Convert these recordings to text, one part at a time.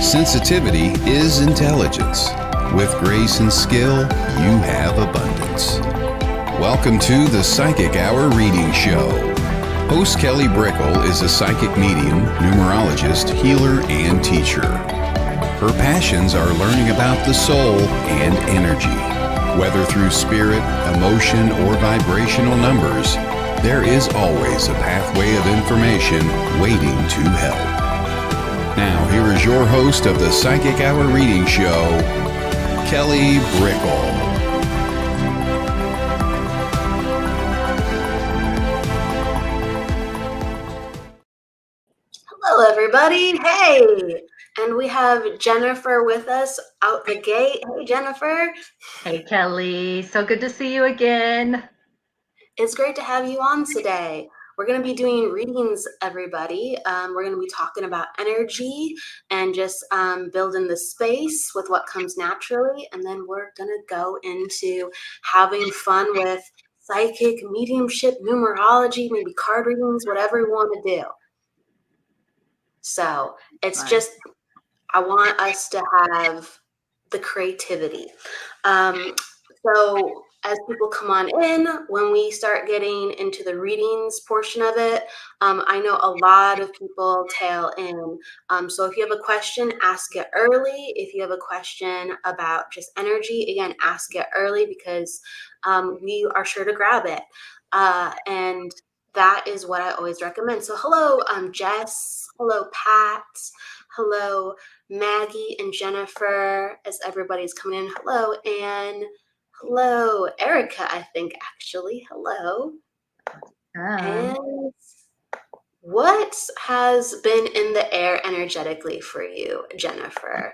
Sensitivity is intelligence. With grace and skill, you have abundance. Welcome to the Psychic Hour Reading Show. Host Kelly Brickel is a psychic medium, numerologist, healer, and teacher. Her passions are learning about the soul and energy. Whether through spirit, emotion, or vibrational numbers, there is always a pathway of information waiting to help. Now, here is your host of the Psychic Hour Reading Show, Kelly Brickel. Hello, everybody. Hey! And we have Jennifer with us out the gate. Hey, Jennifer. Hey, Kelly. So good to see you again. It's great to have you on today. We're going to be doing readings, everybody. We're going to be talking about energy and just building the space with what comes naturally. And then we're going to go into having fun with psychic, mediumship, numerology, maybe card readings, whatever we want to do. So it's just, I want us to have the creativity. So as people come on in, when we start getting into the readings portion of it, I know a lot of people tail in. So if you have a question, ask it early. If you have a question about just energy, again, ask it early because we are sure to grab it. And that is what I always recommend. So hello, Jess. Hello, Pat. Hello, Maggie and Jennifer, as everybody's coming in. Hello, and hello, Erica, I think, actually. Hello. And what has been in the air energetically for you, Jennifer?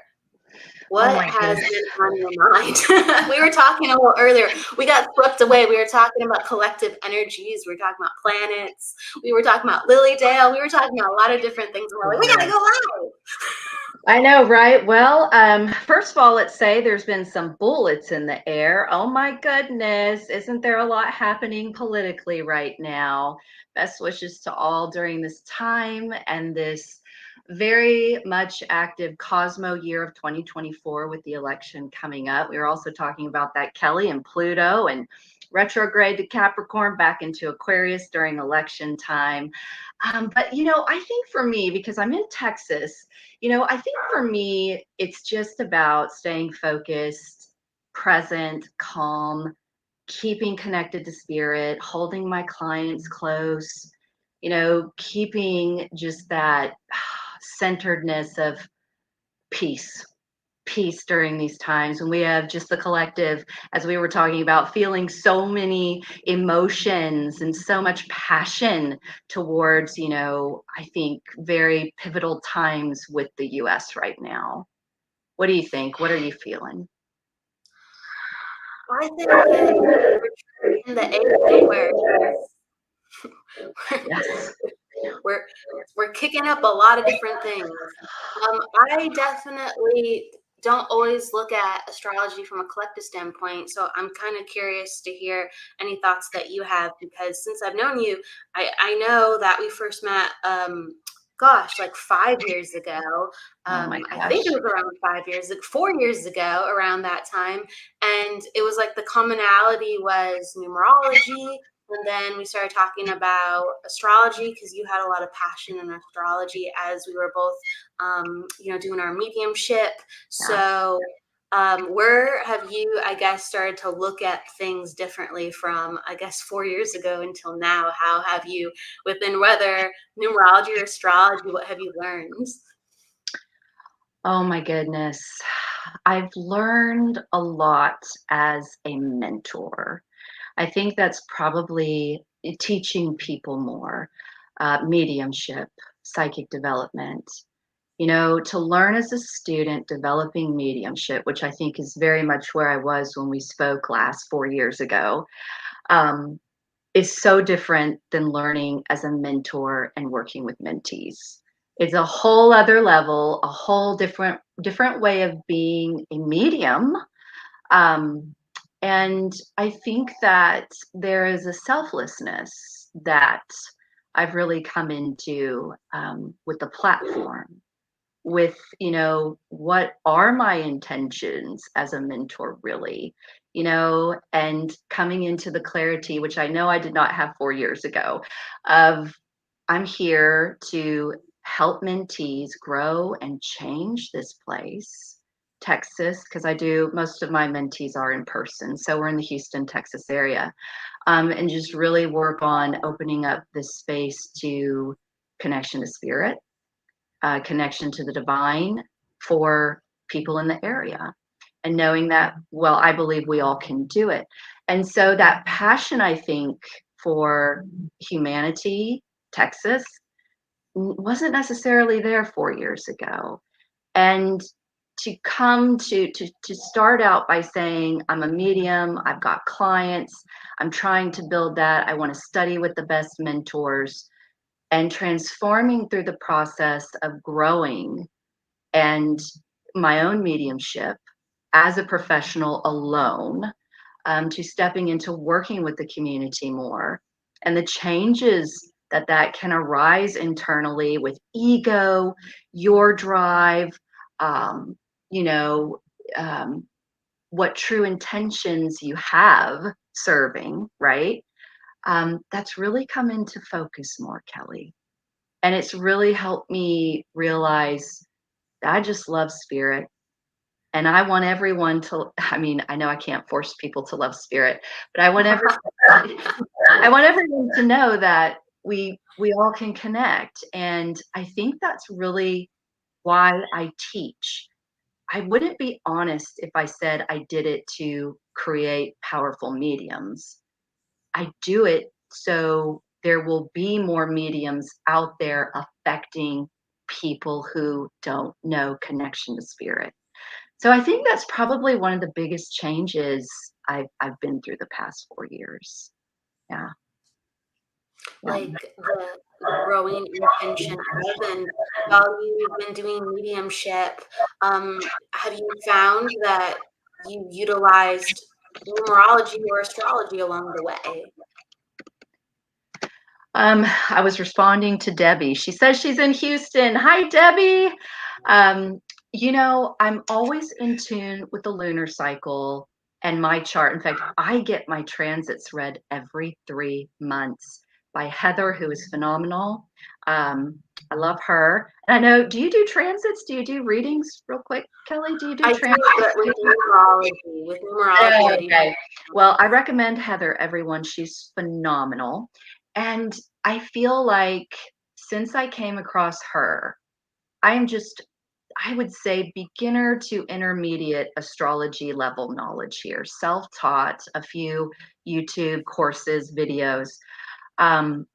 What has been on your mind? We were talking a little earlier. We got swept away. We were talking about collective energies. We were talking about planets. We were talking about Lilydale. We were talking about a lot of different things. And we're like, we gotta go live. I know, right? Well, first of all, let's say there's been some bullets in the air. Oh my goodness. Isn't there a lot happening politically right now? Best wishes to all during this time and this very much active Cosmo year of 2024 with the election coming up. We were also talking about that, Kelly, and Pluto and retrograde to Capricorn back into Aquarius during election time. But, I think for me, because I'm in Texas, I think for me, it's just about staying focused, present, calm, keeping connected to spirit, holding my clients close, keeping just that centeredness of peace during these times when we have just the collective, as we were talking about, feeling so many emotions and so much passion towards, I think very pivotal times with the US right now. What do you think? What are you feeling? I think that in the age where Yes. we're kicking up a lot of different things. I definitely don't always look at astrology from a collective standpoint, so I'm kind of curious to hear any thoughts that you have, because since I've known you, I know that we first met like 5 years ago. Oh my I think it was around 5 years, like 4 years ago, around that time. And it was like the commonality was numerology. And then we started talking about astrology because you had a lot of passion in astrology as we were both, doing our mediumship. So where have you, I guess, started to look at things differently from, I guess, 4 years ago until now? How have you, within whether numerology or astrology, what have you learned? Oh my goodness. I've learned a lot as a mentor. I think that's probably teaching people more, mediumship, psychic development. To learn as a student, developing mediumship, which I think is very much where I was when we spoke last 4 years ago, is so different than learning as a mentor and working with mentees. It's a whole other level, a whole different way of being a medium. And I think that there is a selflessness that I've really come into with the platform. with, what are my intentions as a mentor really, and coming into the clarity, which I know I did not have 4 years ago, of I'm here to help mentees grow and change this place, Texas, because I do most of my mentees are in person. So we're in the Houston, Texas area, and just really work on opening up this space to connection to spirit, connection to the divine for people in the area. And knowing that, well, I believe we all can do it. And so that passion, I think, for humanity, Texas, wasn't necessarily there 4 years ago. And to come to start out by saying, I'm a medium, I've got clients, I'm trying to build that, I want to study with the best mentors, and transforming through the process of growing and my own mediumship as a professional alone, to stepping into working with the community more, and the changes that can arise internally with ego, your drive, um, you know, um, what true intentions you have serving, right? That's really come into focus more, Kelly. And it's really helped me realize that I just love spirit. And I want everyone to, I mean, I know I can't force people to love spirit, but I want everyone to know that we all can connect. And I think that's really why I teach. I wouldn't be honest if I said I did it to create powerful mediums. I do it so there will be more mediums out there affecting people who don't know connection to spirit. So I think that's probably one of the biggest changes I've been through the past 4 years. Yeah. Yeah. Like the growing intention of, and while you've been doing mediumship, have you found that you utilized numerology or astrology along the way? I was responding to Debbie. She says she's in Houston. Hi, Debbie. Um, I'm always in tune with the lunar cycle and my chart. In fact, I get my transits read every 3 months by Heather, who is phenomenal. I love her. And I know, do you do transits? Do you do readings real quick, Kelly? Do you do I do, transits? but with numerology. With numerology, Oh, I do. okay. Well, I recommend Heather, everyone. She's phenomenal. And I feel like since I came across her, I am just, I would say, beginner to intermediate astrology level knowledge here, self taught, a few YouTube courses, videos. Um,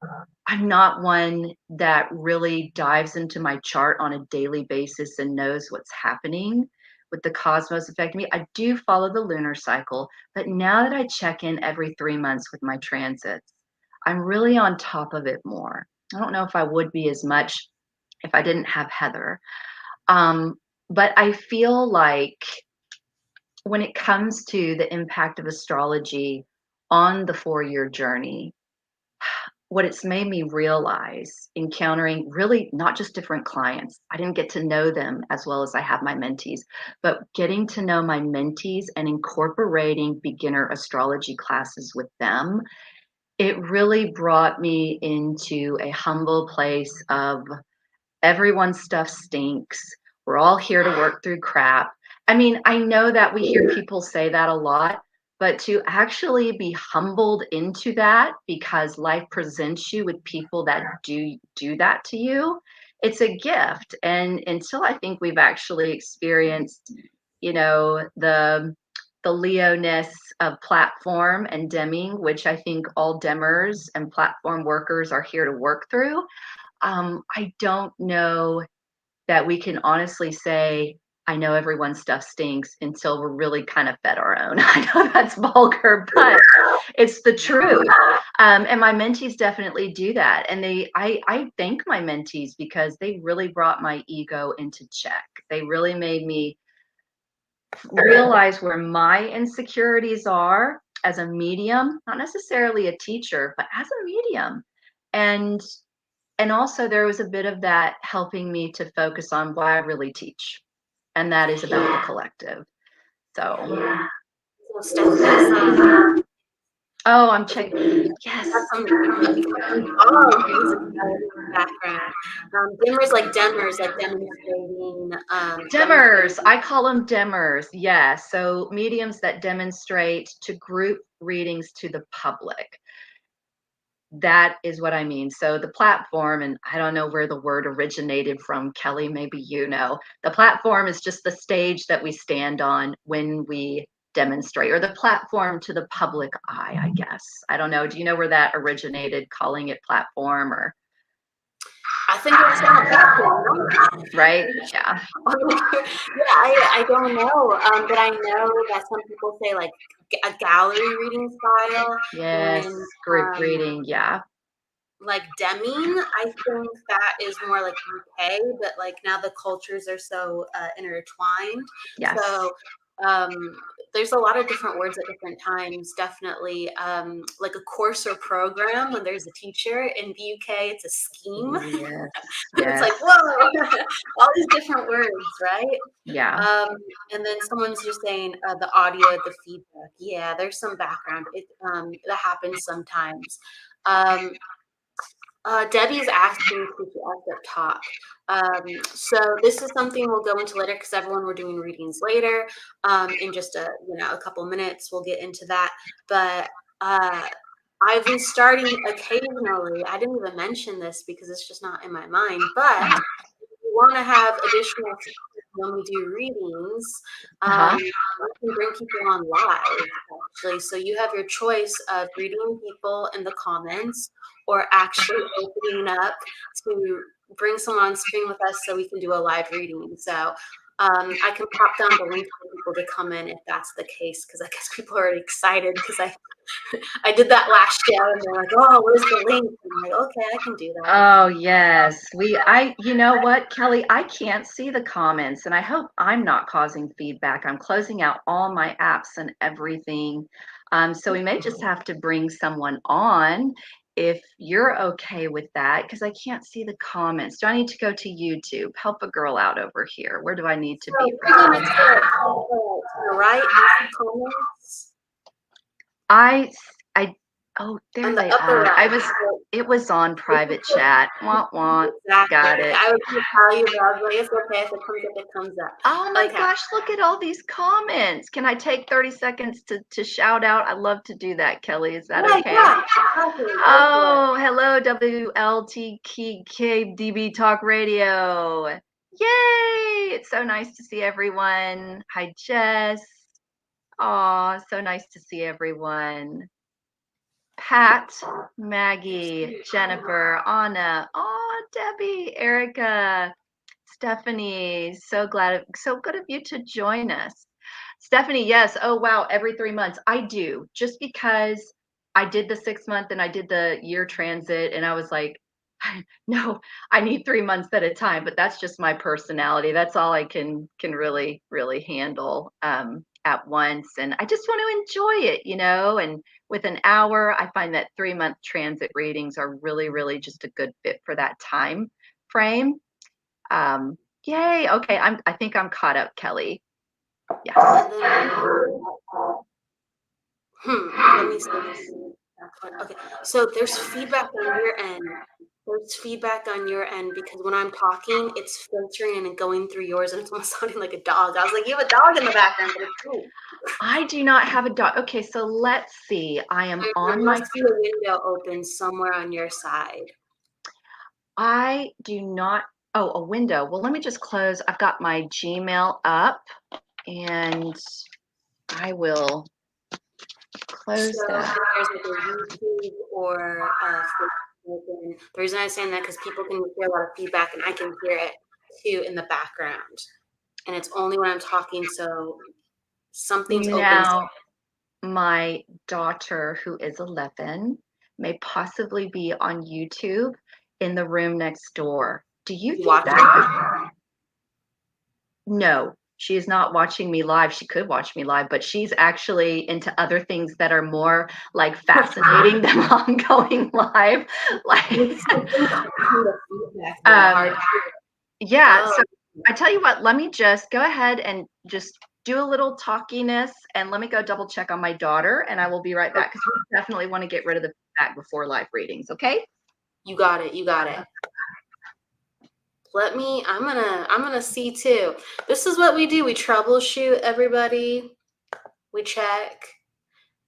I'm not one that really dives into my chart on a daily basis and knows what's happening with the cosmos affecting me. I do follow the lunar cycle, but now that I check in every 3 months with my transits, I'm really on top of it more. I don't know if I would be as much if I didn't have Heather. Um, but I feel like when it comes to the impact of astrology on the 4 year journey, what it's made me realize encountering really not just different clients. I didn't get to know them as well as I have my mentees, but getting to know my mentees and incorporating beginner astrology classes with them, it really brought me into a humble place of everyone's stuff stinks. We're all here to work through crap. I mean, I know that we hear people say that a lot, but to actually be humbled into that because life presents you with people that do that to you, it's a gift. And until I think we've actually experienced, the Leo-ness of platform and demming, which I think all demmers and platform workers are here to work through. I don't know that we can honestly say, I know everyone's stuff stinks until we're really kind of fed our own. I know that's vulgar, but it's the truth. And my mentees definitely do that. And I thank my mentees because they really brought my ego into check. They really made me realize where my insecurities are as a medium, not necessarily a teacher, but as a medium. And And also there was a bit of that helping me to focus on why I really teach. And that is about the collective. So, So Stephanie's oh, I'm checking. Yes. got some music in the background. Dimmers like demonstrating. Demmers. I call them demmers. Yeah. So mediums that demonstrate to group readings to the public. That is what I mean. So the platform, and I don't know where the word originated from, Kelly, maybe you know. The platform is just the stage that we stand on when we demonstrate, or the platform to the public eye, I guess. I don't know. Do you know where that originated, calling it platform or? I think it's not right? Yeah. I don't know, but I know that some people say like a gallery reading style. Yes. When Group reading. Yeah. like Deming, I think that is more like UK, but like now the cultures are so intertwined. Yes. So there's a lot of different words at different times. Definitely like a course or program when there's a teacher. In the UK, it's a scheme. Yes. It's like, whoa, all these different words, right? Yeah. And then someone's just saying the audio, the feedback. Yeah, there's some background. That happens sometimes. Debbie's asking to us up top. So this is something we'll go into later because everyone we're doing readings later. In just a couple minutes, we'll get into that. But I've been starting occasionally. I didn't even mention this because it's just not in my mind. But if you want to have additional features when we do readings, we can bring people on live actually. So you have your choice of greeting people in the comments or actually opening up to bring someone on screen with us so we can do a live reading. So I can pop down the link for people to come in if that's the case, because I guess people are already excited because I did that last year and they're like, oh, where's the link? And I'm like, okay, I can do that. Oh yes. You know what, Kelly, I can't see the comments and I hope I'm not causing feedback. I'm closing out all my apps and everything. So we may just have to bring someone on if you're okay with that, because I can't see the comments. Do I need to go to YouTube? Help a girl out over here. Where do I need to be? We're going to the right comments. Oh, there On the they upper are. right. It was on private chat. Wah, wah. Exactly. Got it. I was going to tell you, but I was like, it's okay. If it comes up, it comes up. Oh my Okay. gosh, look at all these comments. Can I take 30 seconds to shout out? I love to do that, Kelly. Is that okay? Yeah, exactly. Oh, hello, WLTKDB Talk Radio. Yay! It's so nice to see everyone. Hi, Jess. Aw, so nice to see everyone. Pat, Maggie, Jennifer, Anna, oh, Debbie, Erica, Stephanie, so good of you to join us. Stephanie, yes. Oh, wow. Every 3 months. I do, just because I did the 6 month and I did the year transit and I was like, no, I need 3 months at a time, but that's just my personality. That's all I can really, really handle at once. And I just want to enjoy it, and with an hour, I find that 3 month transit readings are really, really just a good fit for that time frame. Yay. Okay. I think I'm caught up, Kelly. Yes. Let me see. Okay. So there's feedback on your end. There's feedback on your end because when I'm talking, it's filtering and going through yours, and it's almost sounding like a dog. I was like, you have a dog in the background, but it's cool. I do not have a dog. Okay, so let's see. I am on my. There must be a window open somewhere on your side. I do not. Oh, a window. Well, let me just close. I've got my Gmail up, and I will close that. There's like a YouTube or Facebook. And the reason I'm saying that because people can hear a lot of feedback, and I can hear it too in the background. And it's only when I'm talking, so something's open. Now, my daughter, who is 11, may possibly be on YouTube in the room next door. Do you think that? No, She is not watching me live. She could watch me live, but she's actually into other things that are more like fascinating than I'm going live. Like, It's something kind of feedback though, hard. yeah. Oh. So I tell you what, let me just go ahead and just do a little talkiness, and let me go double check on my daughter, and I will be right back because we definitely want to get rid of the feedback before live readings. Okay. You got it. You got it. I'm gonna see too. This is what we do. We troubleshoot, everybody. We check.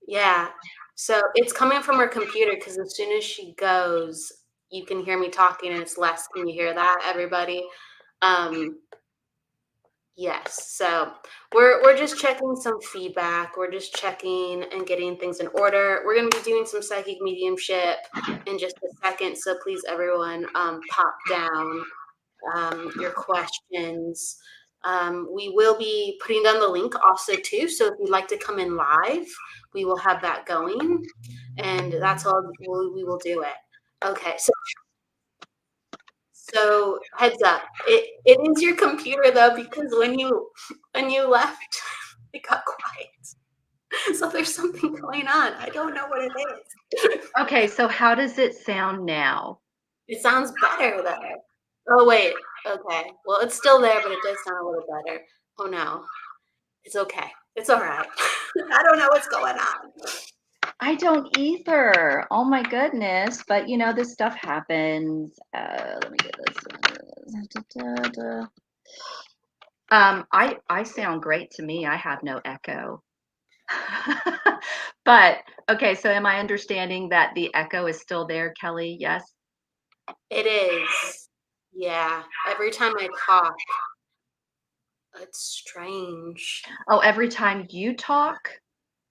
Yeah. So it's coming from her computer because as soon as she goes, you can hear me talking and it's less. Can you hear that, everybody? Yes. So we're just checking some feedback. We're just checking and getting things in order. We're gonna be doing some psychic mediumship in just a second. So please, everyone, pop down your questions. We will be putting down the link also too. So if you'd like to come in live, we will have that going, and that's all we will do it. Okay. So heads up, it is your computer though, because when you left, it got quiet. So there's something going on. I don't know what it is. Okay. So how does it sound now? It sounds better though. Oh wait. Okay. Well, it's still there, but it does sound a little better. Oh no. It's okay. It's all right. I don't know what's going on. I don't either. Oh my goodness. But you know, this stuff happens. Let me get this. I sound great to me. I have no echo. But okay, so am I understanding that the echo is still there, Kelly? Yes. It is. Yeah. Every time I talk, it's strange. Oh, every time you talk?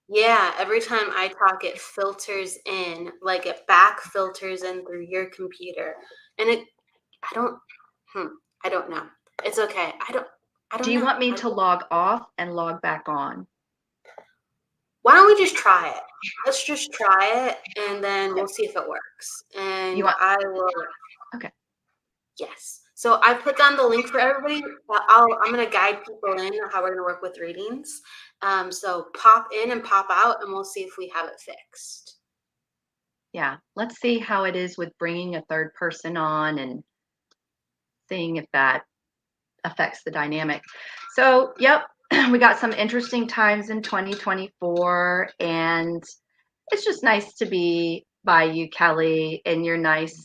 Yeah, every time I talk, it filters in, like it back filters in through your computer. And I don't, I don't know. It's okay. I don't Do you know. want me to log off and log back on? Why don't we just try it? Let's just try it and then we'll see if it works. And I will. Okay. Yes. So I put down the link for everybody. I'm going to guide people in how we're going to work with readings. So pop in and pop out, and we'll see if we have it fixed. Yeah. Let's see how it is with bringing a third person on and seeing if that affects the dynamic. So, yep, we got some interesting times in 2024, and it's just nice to be by you, Kelly, in your nice,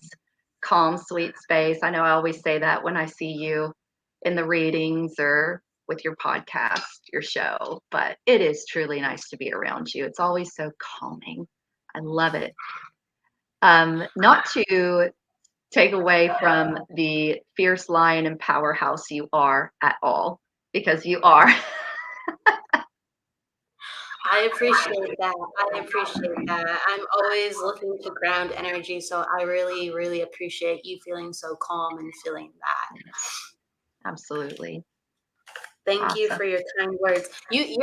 calm, sweet space. I know I always say that when I see you in the readings or with your podcast, your show, but it is truly nice to be around you. It's always so calming. I love it. Not to take away from the fierce lion and powerhouse you are at all, because you are. I appreciate that. I appreciate that. I'm always looking to ground energy, so I really, really appreciate you feeling so calm and feeling that. Absolutely. Thank you Awesome. for your kind words. You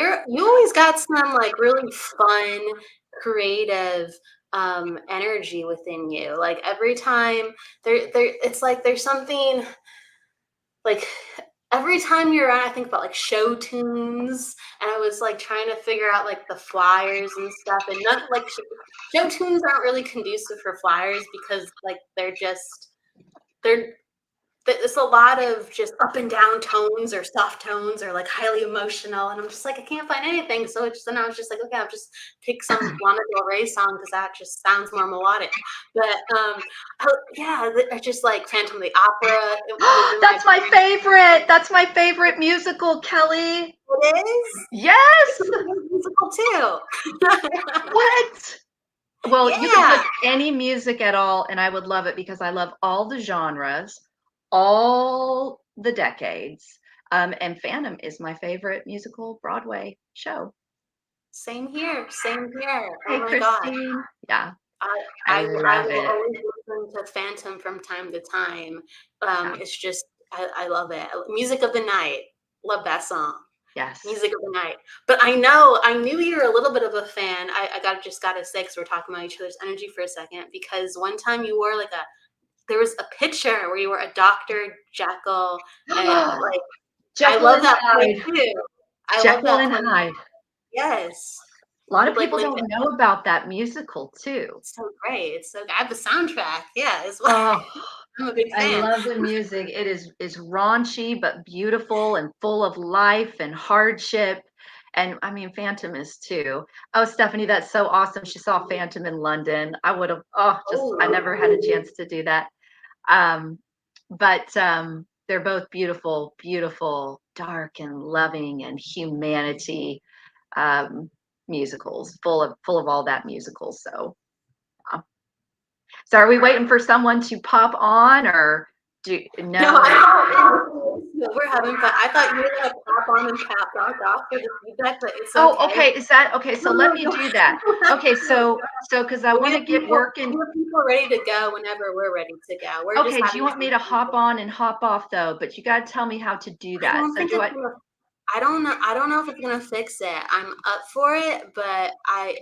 always got some like really fun, creative energy within you. Like every time it's like there's something like every time you're on, I think about like show tunes, and I was like trying to figure out like the flyers and stuff, and not like show tunes aren't really conducive for flyers because like they're it's a lot of just up and down tones or soft tones or like highly emotional, and I'm just like I can't find anything. So then I was just like, okay, I'll just pick some Lana Del Rey song because that just sounds more melodic. But yeah, just like Phantom of the Opera. That's my favorite. That's my favorite musical, Kelly. It is? Yes. It's a musical too. What? Well, Yeah. you can put any music at all, and I would love it because I love all the genres, all the decades. And Phantom is my favorite musical Broadway show. Same here. Same here. Hey, Oh my Christine. God. Yeah. I love will it. always listen to Phantom from time to time. It's just I love it. Music of the Night. Love that song. Yes. Music of the Night. But I knew you were a little bit of a fan. I gotta say, because we're talking about each other's energy for a second, because one time you wore there was a picture where you were a Dr. Jekyll and like I Jekyll love and that play Hyde. too. I love Jekyll that and play. Hyde. Yes. A lot of With, like, people Linda. don't know about that musical too. It's so great. It's so good. I have the soundtrack. Yeah, as well. Oh, I'm a big I fan. love the music. It is raunchy but beautiful and full of life and hardship. And I mean, Phantom is too. Oh, Stephanie, that's so awesome. She saw Phantom in London. I would have, I never had a chance to do that. But they're both beautiful, beautiful, dark and loving and humanity musicals, full of all that musicals. So are we waiting for someone to pop on or no? No, I thought we're having fun. I thought you were gonna pop on and tap off for the feedback, but it's okay. Oh, okay. Is that okay? So let me do that. Okay, so because I want to get working. We have people ready to go whenever we're ready to go. We're just Okay, do having you want me to hop on and hop off though? But you got to tell me how to do I that. don't So think do it's gonna. I don't know. I don't know if it's gonna fix it. I'm up for it, but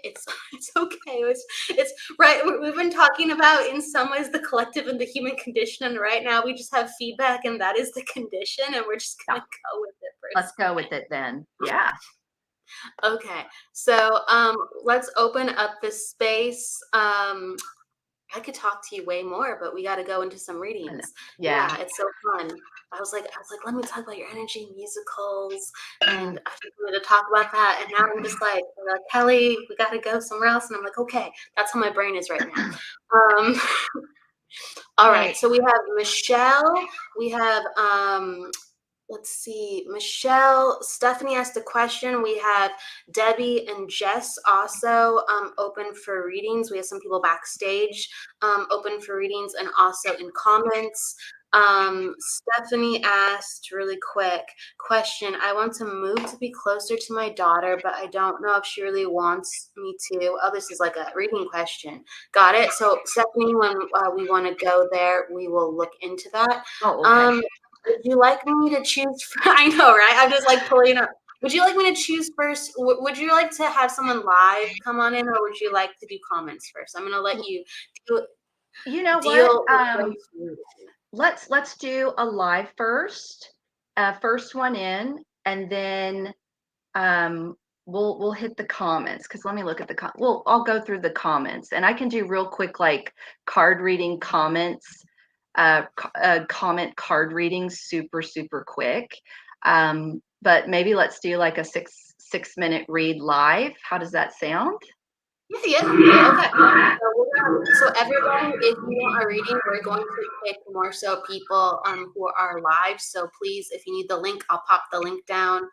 it's it's okay. It's right. We've been talking about in some ways the collective and the human condition, and right now we just have feedback, and that is the condition, and we're just gonna go with it. Let's go with it then. Yeah. Okay. So let's open up this space. I could talk to you way more, but we got to go into some readings. Yeah. It's so fun. I was like, let me talk about your energy musicals, and I just wanted to talk about that. And now I'm just like, Kelly, we got to go somewhere else. And I'm like, okay, that's how my brain is right now. All right. So we have Michelle. We have let's see, Michelle, Stephanie asked a question. We have Debbie and Jess also open for readings. We have some people backstage open for readings and also in comments. Stephanie asked really quick question. I want to move to be closer to my daughter, but I don't know if she really wants me to. Oh, this is like a reading question. Got it. So Stephanie, when we want to go there, we will look into that. Oh, okay. Would you like me to choose? I know, right? I'm just like pulling up. Would you like me to choose first? Would you like to have someone live come on in, or would you like to do comments first? I'm going to let you do. You know deal what? Let's do a live first. First one in, and then we'll hit the comments, because let me look at the I'll go through the comments, and I can do real quick like card reading comments. Comment card reading super quick, but maybe let's do like a six minute read live. How does that sound? Yeah. Okay. So everybody, if you want a reading, we're going to pick more so people who are live. So please, if you need the link, I'll pop the link down.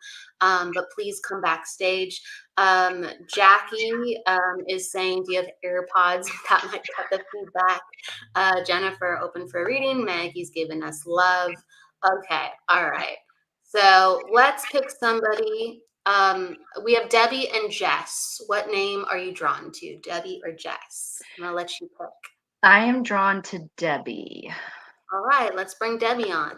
But please come backstage. Jackie is saying, do you have AirPods? That might cut the feedback. Jennifer, open for reading. Maggie's giving us love. Okay. All right. So let's pick somebody. We have Debbie and Jess. What name are you drawn to, Debbie or Jess? I'm gonna let you pick. I am drawn to Debbie. All right, let's bring Debbie on.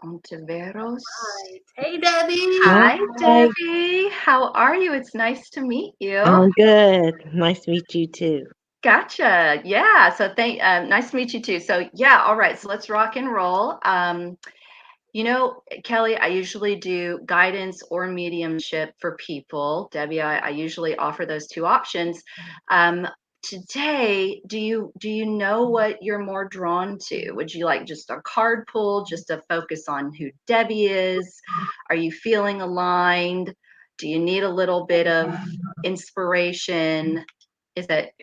Ontiveros. Right. Hey, Debbie. Hi, Debbie. How are you? It's nice to meet you. I'm good. Nice to meet you too. Gotcha. Yeah. So nice to meet you too. So yeah. All right. So let's rock and roll. Kelly, I usually do guidance or mediumship for people. Debbie, I usually offer those two options. Today, do you know what you're more drawn to? Would you like just a card pull, just to focus on who Debbie is? Are you feeling aligned? Do you need a little bit of inspiration? Is it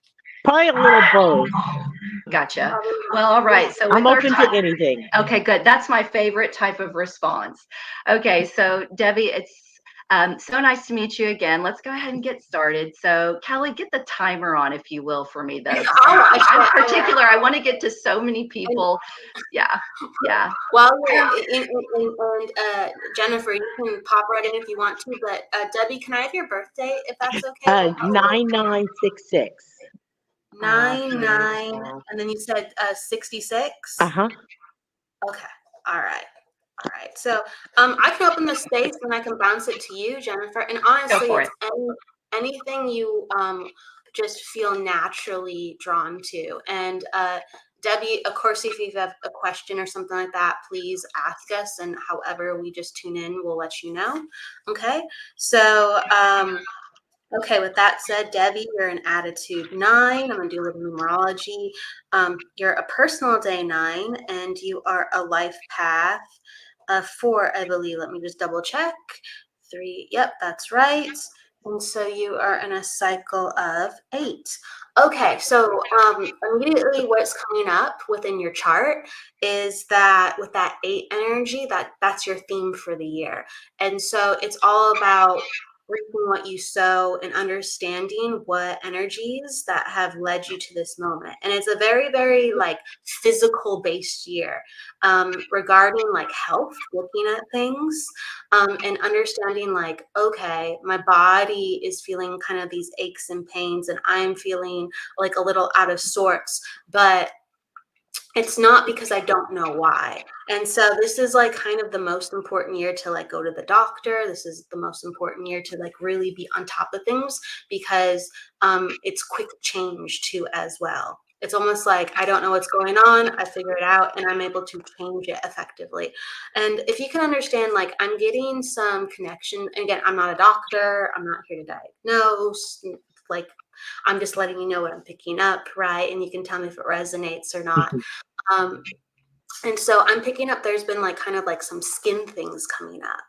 probably a little both? Gotcha. Well, all right. So I'm open to anything. Okay, good. That's my favorite type of response. Okay, so Debbie, it's so nice to meet you again. Let's go ahead and get started. So Kelly, get the timer on, if you will, for me though. In particular, I want to get to so many people. Yeah. Well, and Jennifer, you can pop right in if you want to, but Debbie, can I have your birthday if that's okay? 9966. 99, and then you said 66. Uh-huh. Okay. All right. So I can open the space and I can bounce it to you, Jennifer. And honestly, it's anything you just feel naturally drawn to. And Debbie, of course, if you have a question or something like that, please ask us. And however we just tune in, we'll let you know. Okay. So, okay, with that said, Debbie, you're an attitude 9. I'm going to do a little numerology. You're a personal day 9, and you are a life path 4, I believe. Let me just double check. 3. Yep, that's right. And so you are in a cycle of 8. Okay, so immediately what's coming up within your chart is that with that 8 energy, that's your theme for the year. And so it's all about reaping what you sow and understanding what energies that have led you to this moment. And it's a very, very like physical based year regarding like health, looking at things and understanding like, okay, my body is feeling kind of these aches and pains and I'm feeling like a little out of sorts, but it's not because I don't know why. And so this is like kind of the most important year to like go to the doctor. This is the most important year to like really be on top of things because it's quick change too as well. It's almost like I don't know what's going on. I figure it out and I'm able to change it effectively. And if you can understand, like I'm getting some connection. And again, I'm not a doctor. I'm not here to diagnose. Like I'm just letting you know what I'm picking up, right? And you can tell me if it resonates or not. And so I'm picking up, there's been like kind of like some skin things coming up,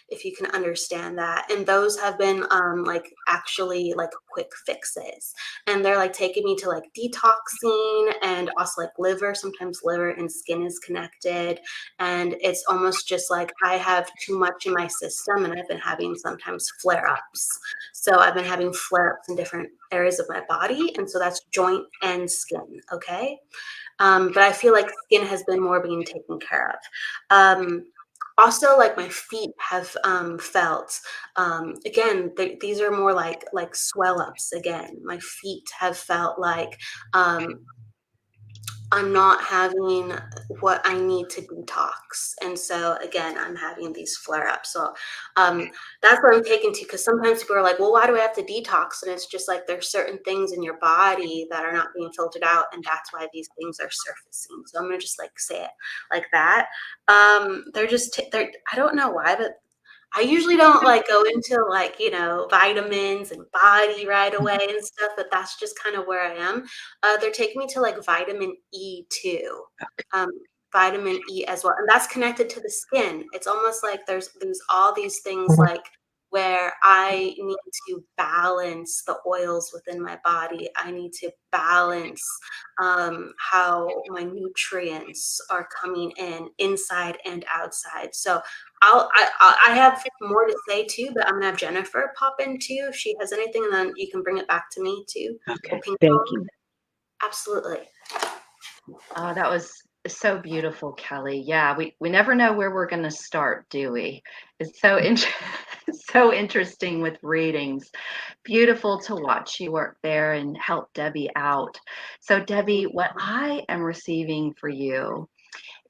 if you can understand that. And those have been like actually like quick fixes. And they're like taking me to like detoxing and also like liver, sometimes liver and skin is connected. And it's almost just like I have too much in my system and I've been having sometimes flare ups. So I've been having flare ups in different areas of my body. And so that's joint and skin. Okay. But I feel like skin has been more being taken care of. Also, like my feet have felt, again, these are more like swell ups again. My feet have felt like I'm not having what I need to detox. And so again, I'm having these flare ups. So that's what I'm taking to, because sometimes people are like, well, why do I have to detox? And it's just like there's certain things in your body that are not being filtered out. And that's why these things are surfacing. So I'm going to just like say it like that. They're I don't know why, but I usually don't like go into like, vitamins and body right away and stuff, but that's just kind of where I am. They're taking me to like vitamin E too. Vitamin E as well. And that's connected to the skin. It's almost like there's all these things like where I need to balance the oils within my body. I need to balance how my nutrients are coming in inside and outside. So I have more to say too, but I'm gonna have Jennifer pop in too if she has anything, and then you can bring it back to me too. Okay, thank you. Absolutely. That was so beautiful, Kelly. Yeah, we never know where we're going to start, do we? It's so so interesting with readings. Beautiful to watch you work there and help Debbie out. So, Debbie, what I am receiving for you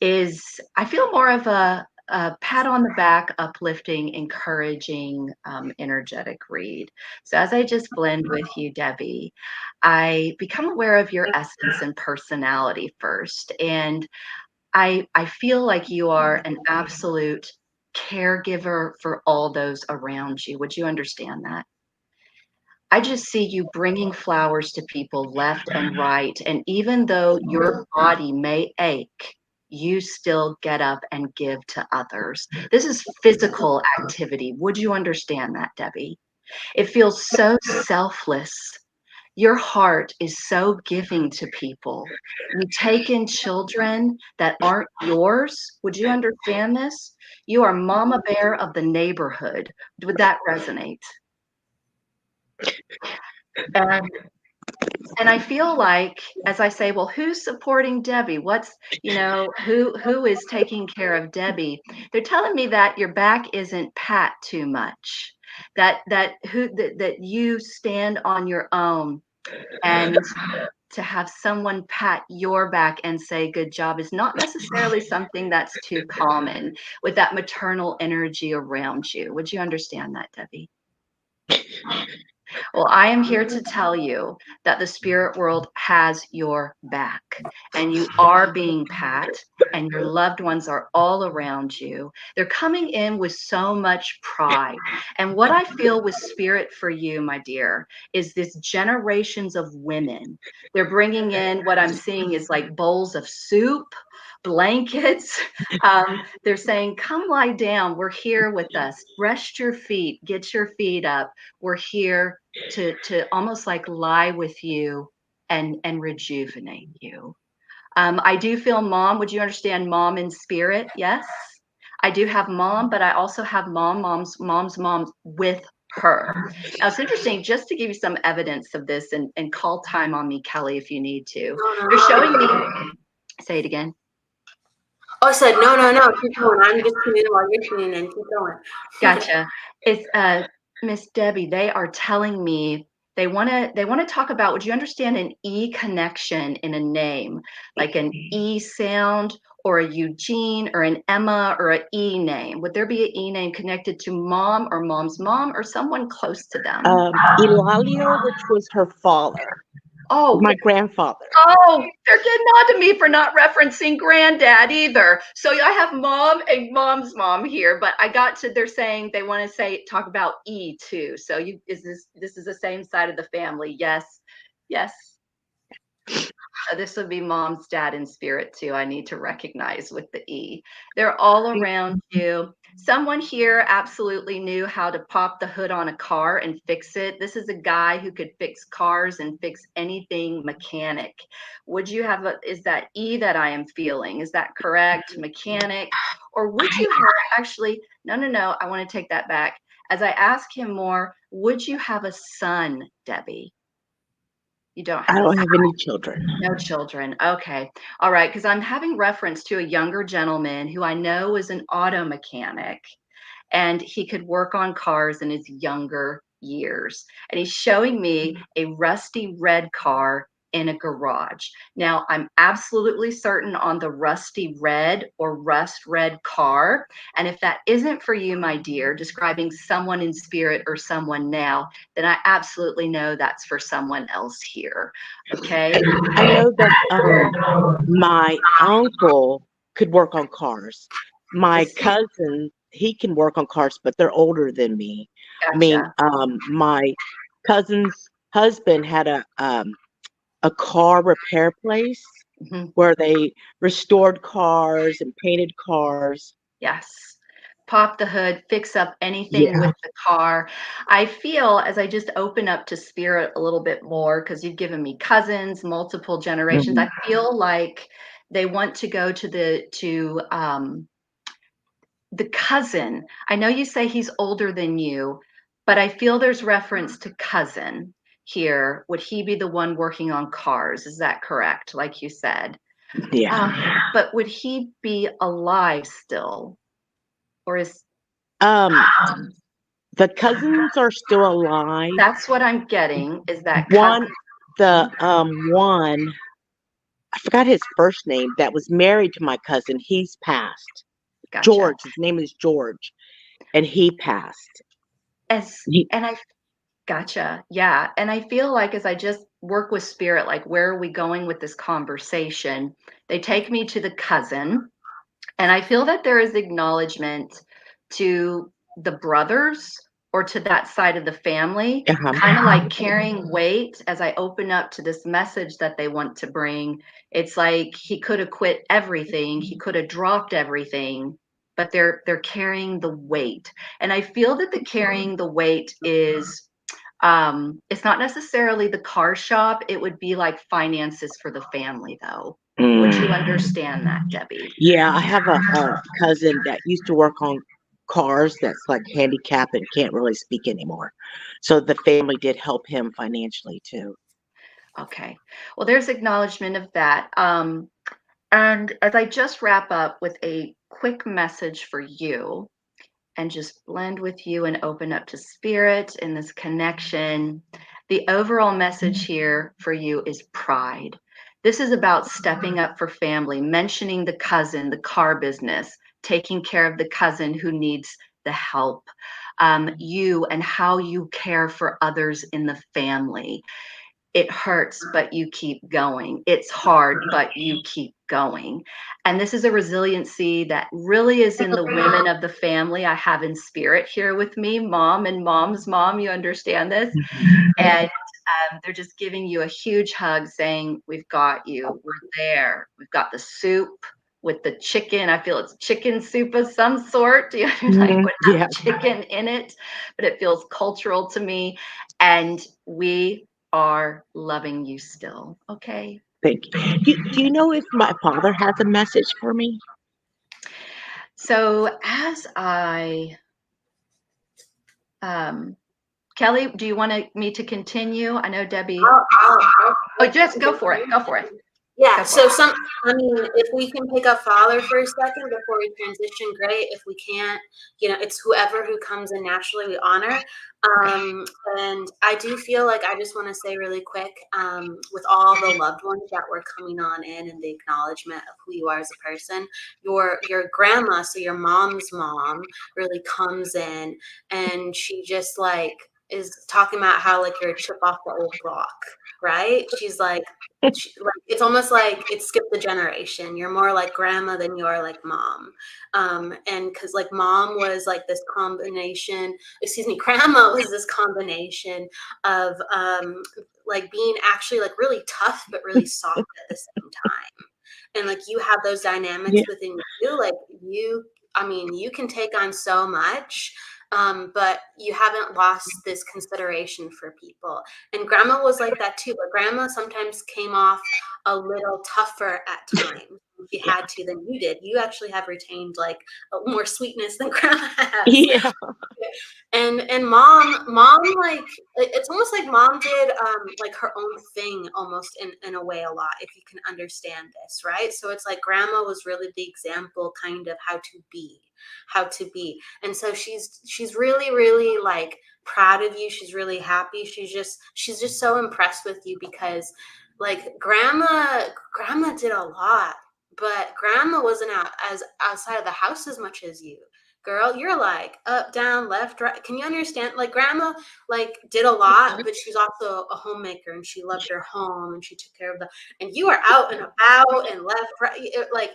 is I feel more of a pat on the back, uplifting, encouraging, energetic read. So as I just blend with you, Debbie, I become aware of your essence and personality first. And I feel like you are an absolute caregiver for all those around you. Would you understand that? I just see you bringing flowers to people left and right. And even though your body may ache, you still get up and give to others. This is physical activity. Would you understand that, Debbie? It feels so selfless. Your heart is so giving to people. You take in children that aren't yours. Would you understand this? You are mama bear of the neighborhood. Would that resonate? And I feel like, as I say, well, who's supporting Debbie? What's, who is taking care of Debbie? They're telling me that your back isn't pat too much, that you stand on your own, and to have someone pat your back and say good job is not necessarily something that's too common with that maternal energy around you. Would you understand that, Debbie? Well, I am here to tell you that the spirit world has your back, and you are being packed, and your loved ones are all around you. They're coming in with so much pride. And what I feel with spirit for you, my dear, is this generations of women. They're bringing in what I'm seeing is like bowls of soup, blankets. They're saying, come lie down. We're here with us. Rest your feet, get your feet up. We're here to almost like lie with you and rejuvenate you. I do feel mom. Would you understand mom in spirit? Yes. I do have mom, but I also have moms with her. Now it's interesting, just to give you some evidence of this, and call time on me, Kelly, if you need to. They're showing me, say it again. Oh, I said, no, keep going. I'm just tuning in while you're tuning in. Keep going. Gotcha. It's Miss Debbie, they are telling me they want to talk about, would you understand an E connection in a name, like an E sound or a Eugene or an Emma or an E name? Would there be an E name connected to mom or mom's mom or someone close to them? Eulalia, which was her father, Oh, my grandfather. oh, they're getting on to me for not referencing granddad either. So I have mom and mom's mom here, but I got to, they're saying they want to talk about E too. So this is the same side of the family. Yes. Yes. This would be mom's dad in spirit too. I need to recognize with the E. They're all around you. Someone here absolutely knew how to pop the hood on a car and fix it. This is a guy who could fix cars and fix anything mechanic. Would you have is that E that I am feeling? Is that correct? Mechanic? Or would you have actually, no, I want to take that back. As I ask him more, would you have a son, Debbie? You don't have I don't have any children. no children. Okay. All right. Because I'm having reference to a younger gentleman who I know is an auto mechanic, and he could work on cars in his younger years. And he's showing me a rusty red car in a garage. Now, I'm absolutely certain on the rusty red or rust red car. And if that isn't for you, my dear, describing someone in spirit or someone now, then I absolutely know that's for someone else here. Okay. I know that my uncle could work on cars. My cousin, he can work on cars, but they're older than me. I mean, Gotcha. my cousin's husband had a car repair place Mhm. where they restored cars and painted cars. Yes. Pop the hood, fix up anything Yeah. with the car. I feel as I just open up to spirit a little bit more, because you've given me cousins, multiple generations. Mhm. I feel like they want to go to the cousin. I know you say he's older than you, but I feel there's reference to cousin here. Would he be the one working on cars? Is that correct? Like you said. Yeah. But would he be alive still? Or is Um, the cousins are still alive. that's what I'm getting, is that One, cousin? the one, I forgot his first name, that was married to my cousin. He's passed. Gotcha. George, his name is George, and he passed. As He, and I gotcha. Yeah. And I feel like as I just work with spirit, like where are we going with this conversation? They take me to the cousin, and I feel that there is acknowledgement to the brothers or to that side of the family, kind of like carrying weight as I open up to this message that they want to bring. It's like he could have quit everything, he could have dropped everything, but they're carrying the weight. And I feel that the carrying the weight is it's not necessarily the car shop, it would be like finances for the family though. Would you understand that, Debbie? yeah, I have a cousin that used to work on cars that's like handicapped and can't really speak anymore. So the family did help him financially too. Okay. Well, there's acknowledgement of that. And as I just wrap up with a quick message for you and just blend with you and open up to spirit in this connection, the overall message here for you is pride. This is about stepping up for family, mentioning the cousin, the car business, taking care of the cousin who needs the help, you and how you care for others in the family. It hurts, but you keep going. It's hard, but you keep going. And this is a resiliency that really is in the women of the family I have in spirit here with me, mom and mom's mom. You understand this? And they're just giving you a huge hug saying, we've got you. We're there. We've got the soup with the chicken. I feel it's chicken soup of some sort. You know, like would have chicken in it, but it feels cultural to me. And we are loving you still. Okay. Thank you. Do you know if my father has a message for me? So as Kelly, do you want me to continue? I know Debbie. Oh, just go for it. Go for it. Yeah, so if we can pick up Father for a second before we transition, great. If we can't, it's whoever who comes in naturally, we honor. And I do feel like I just want to say really quick, with all the loved ones that were coming on in and the acknowledgement of who you are as a person, your grandma, so your mom's mom, really comes in and she just like is talking about how like you're a chip off the old block, right? She's like, it's almost like it skipped the generation. You're more like grandma than you are like mom. And because like mom was like this combination, grandma was this combination of like being actually like really tough but really soft at the same time. And like you have those dynamics within you. Like you can take on so much. But you haven't lost this consideration for people. And grandma was like that too, but grandma sometimes came off a little tougher at times. She had to than you did. You actually have retained like more sweetness than grandma has. Yeah. And mom like it's almost like mom did like her own thing almost in a way a lot, if you can understand this, right? So it's like grandma was really the example kind of how to be. And so she's really, really like proud of you. She's really happy. She's just so impressed with you because like grandma did a lot, but grandma wasn't outside of the house as much as you. Girl, you're like up, down, left, right. Can you understand? Like grandma like did a lot, but she's also a homemaker and she loved her home and she took care of and you are out and about and left, right. Like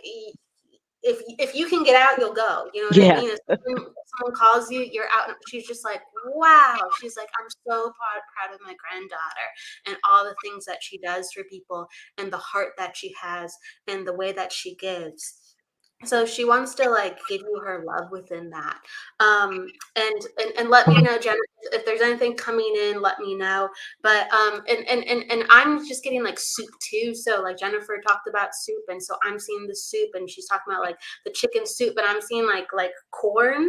if you can get out, you'll go. You know what I mean? If someone calls you, you're out. She's just like, wow. She's like, I'm so proud of my granddaughter and all the things that she does for people and the heart that she has and the way that she gives. So she wants to like give you her love within that. And let me know, Jennifer, if there's anything coming in, let me know. But and I'm just getting like soup too. So like Jennifer talked about soup, and so I'm seeing the soup, and she's talking about like the chicken soup, but I'm seeing like corn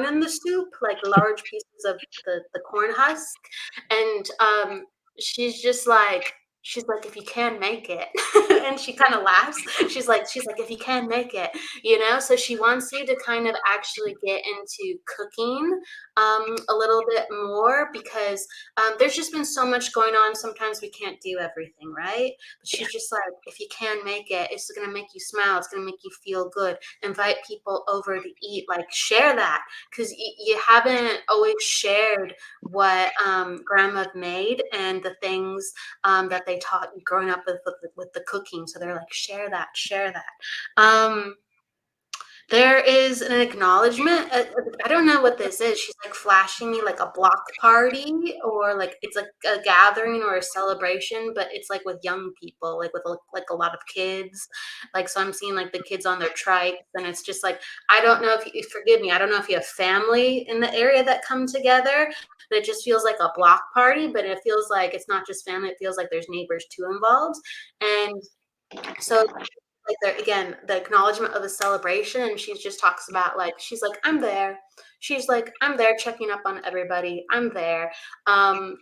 in the soup, like large pieces of the corn husk. And she's like, if you can make it. And she kind of laughs. She's like, if you can make it, so she wants you to kind of actually get into cooking a little bit more because there's just been so much going on. Sometimes we can't do everything, right? But she's just like, if you can make it, it's going to make you smile. It's going to make you feel good. Invite people over to eat, like share that because you haven't always shared what grandma made and the things that they taught you growing up with the cooking. So they're like, share that. There is an acknowledgement. I don't know what this is. She's like flashing me like a block party or like it's like a gathering or a celebration, but it's like with young people, like with like a lot of kids. Like, so I'm seeing like the kids on their trikes and it's just like, I don't know if you, forgive me, I don't know if you have family in the area that come together, but it just feels like a block party, but it feels like it's not just family. It feels like there's neighbors too involved. And so like there again, the acknowledgement of a celebration, and she just talks about like she's like, I'm there. She's like, I'm there checking up on everybody. I'm there. And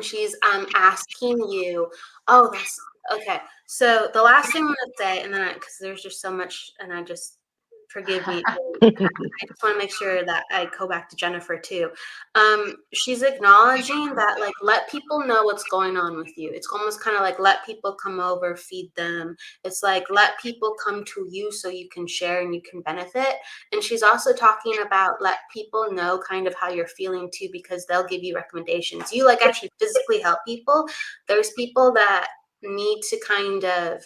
she's asking you, oh, that's okay. So the last thing I'm gonna say, and then because there's just so much, and I just Forgive me. I just want to make sure that I go back to Jennifer too. She's acknowledging that, like, let people know what's going on with you. It's almost kind of like let people come over, feed them. It's like let people come to you so you can share and you can benefit. And she's also talking about let people know kind of how you're feeling too, because they'll give you recommendations. You like actually physically help people. There's people that need to kind of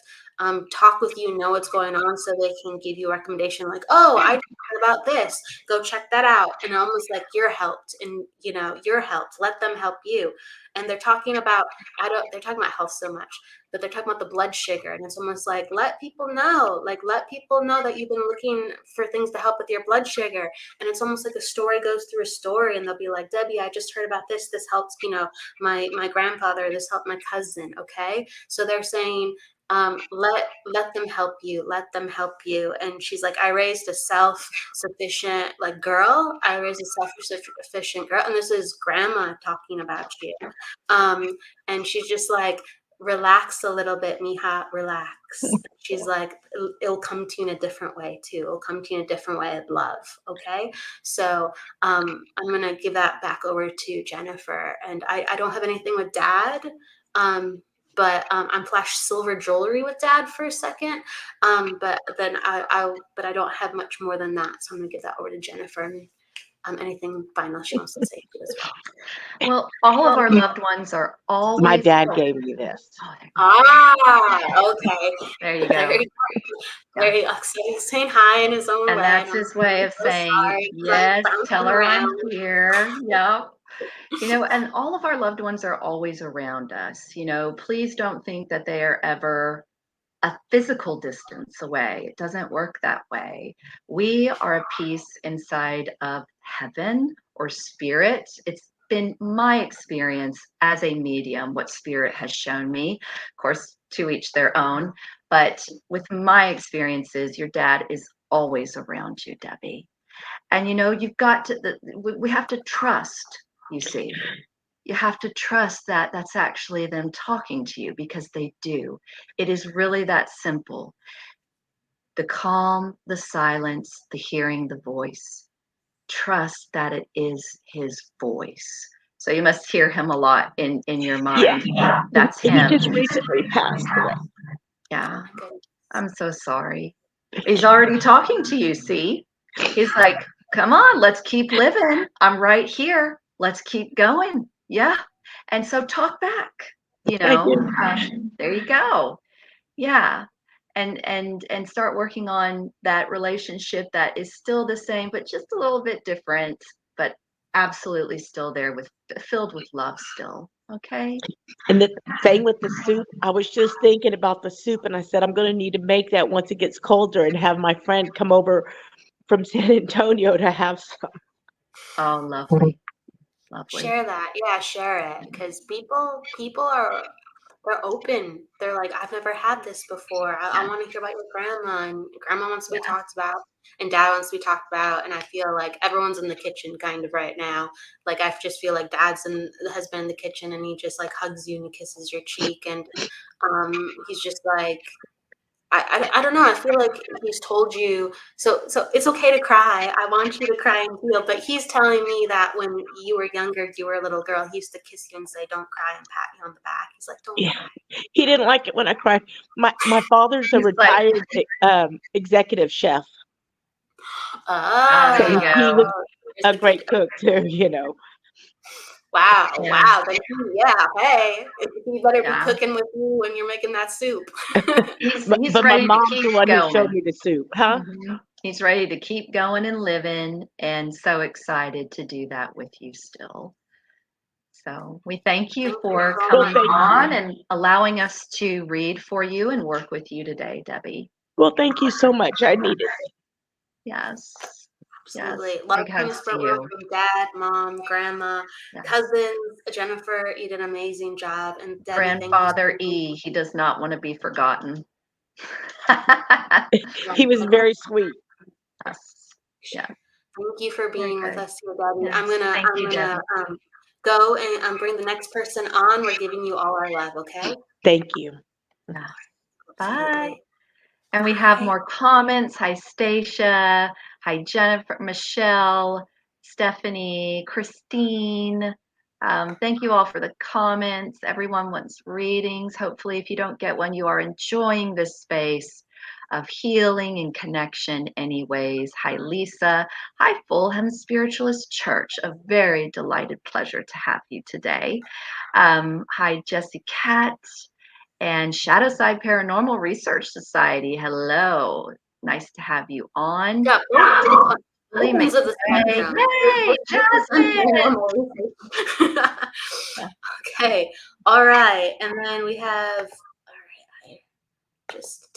talk with you, know what's going on, so they can give you a recommendation like, oh, I heard about this, go check that out. And almost like you're helped, and you're helped, let them help you. And they're talking about they're talking about health so much, but they're talking about the blood sugar, and it's almost like let people know that you've been looking for things to help with your blood sugar. And it's almost like a story goes through a story, and they'll be like, Debbie, I just heard about this helped my grandfather, this helped my cousin. Okay, so they're saying let them help you, let them help you. And she's like, I raised a self-sufficient girl. I raised a self-sufficient girl. And this is grandma talking about you. And she's just like, relax a little bit, mija, relax. She's like, it'll come to you in a different way too. It'll come to you in a different way of love. Okay. So I'm going to give that back over to Jennifer. And I don't have anything with Dad. But I'm flashed silver jewelry with Dad for a second. But then but I don't have much more than that. So I'm gonna give that over to Jennifer. And anything final she wants to say as well. Well, all of our loved ones are always. My dad gave me this. Okay. There you go. There you go. So he's saying hi in his own way. And that's his way of saying, yes, tell her I'm here. Yep. And all of our loved ones are always around us. Please don't think that they are ever a physical distance away. It doesn't work that way. We are a piece inside of heaven or spirit. It's been my experience as a medium, what spirit has shown me. Of course, to each their own. But with my experiences, your dad is always around you, Debbie. And you've got to, we have to trust. You see, you have to trust that that's actually them talking to you, because they do. It is really that simple. The calm, the silence, the hearing the voice. Trust that it is his voice. So you must hear him a lot in your mind. Yeah. That's him. He just recently passed away. Yeah. I'm so sorry. He's already talking to you, see? He's like, come on, let's keep living. I'm right here. Let's keep going. Yeah. And so talk back, there you go. Yeah. And start working on that relationship that is still the same, but just a little bit different, but absolutely still there, filled with love still. Okay. And the thing with the soup, I was just thinking about the soup, and I said, I'm going to need to make that once it gets colder and have my friend come over from San Antonio to have some. Oh, lovely. Lovely. Share that. Yeah, share it. Because people they're open. They're like, I've never had this before. I want to hear about your grandma, and grandma wants to be talked about, and Dad wants to be talked about. And I feel like everyone's in the kitchen kind of right now. Like, I just feel like Dad's has been in the kitchen, and he just like hugs you and he kisses your cheek. And he's just like, I don't know. I feel like he's told you, so it's okay to cry. I want you to cry and feel. But he's telling me that when you were younger, you were a little girl, he used to kiss you and say, don't cry, and pat you on the back. He's like, don't cry. He didn't like it when I cried. My father's a retired executive chef. Oh, So he was a great cook too, Wow. Then hey, he better be cooking with you when you're making that soup. He's but ready my mom's to keep the one going. who showed me the soup, huh? Mm-hmm. He's ready to keep going and living, and so excited to do that with you still. So we thank you for coming on and allowing us to read for you and work with you today, Debbie. Well, thank you so much. I needed it. Yes. Absolutely. Yes. Love comes from Dad, Mom, Grandma, cousins. Jennifer, you did an amazing job. And Debbie, Grandfather E, he does not want to be forgotten. He was very sweet. Yes. Yeah. Thank you for being with us here, Debbie. Yes. I'm gonna go and bring the next person on. We're giving you all our love, okay? Thank you. Bye. And we have more comments. Hi, Stacia. Hi, Jennifer, Michelle, Stephanie, Christine. Thank you all for the comments. Everyone wants readings. Hopefully, if you don't get one, you are enjoying this space of healing and connection anyways. Hi, Lisa. Hi, Fulham Spiritualist Church. A very delighted pleasure to have you today. Hi, Jessie Katz. And Shadowside Paranormal Research Society. Hello. Nice to have you on. Yeah, Really of the spectrum. Hey, Jasmine. Okay. All right. And then we have, just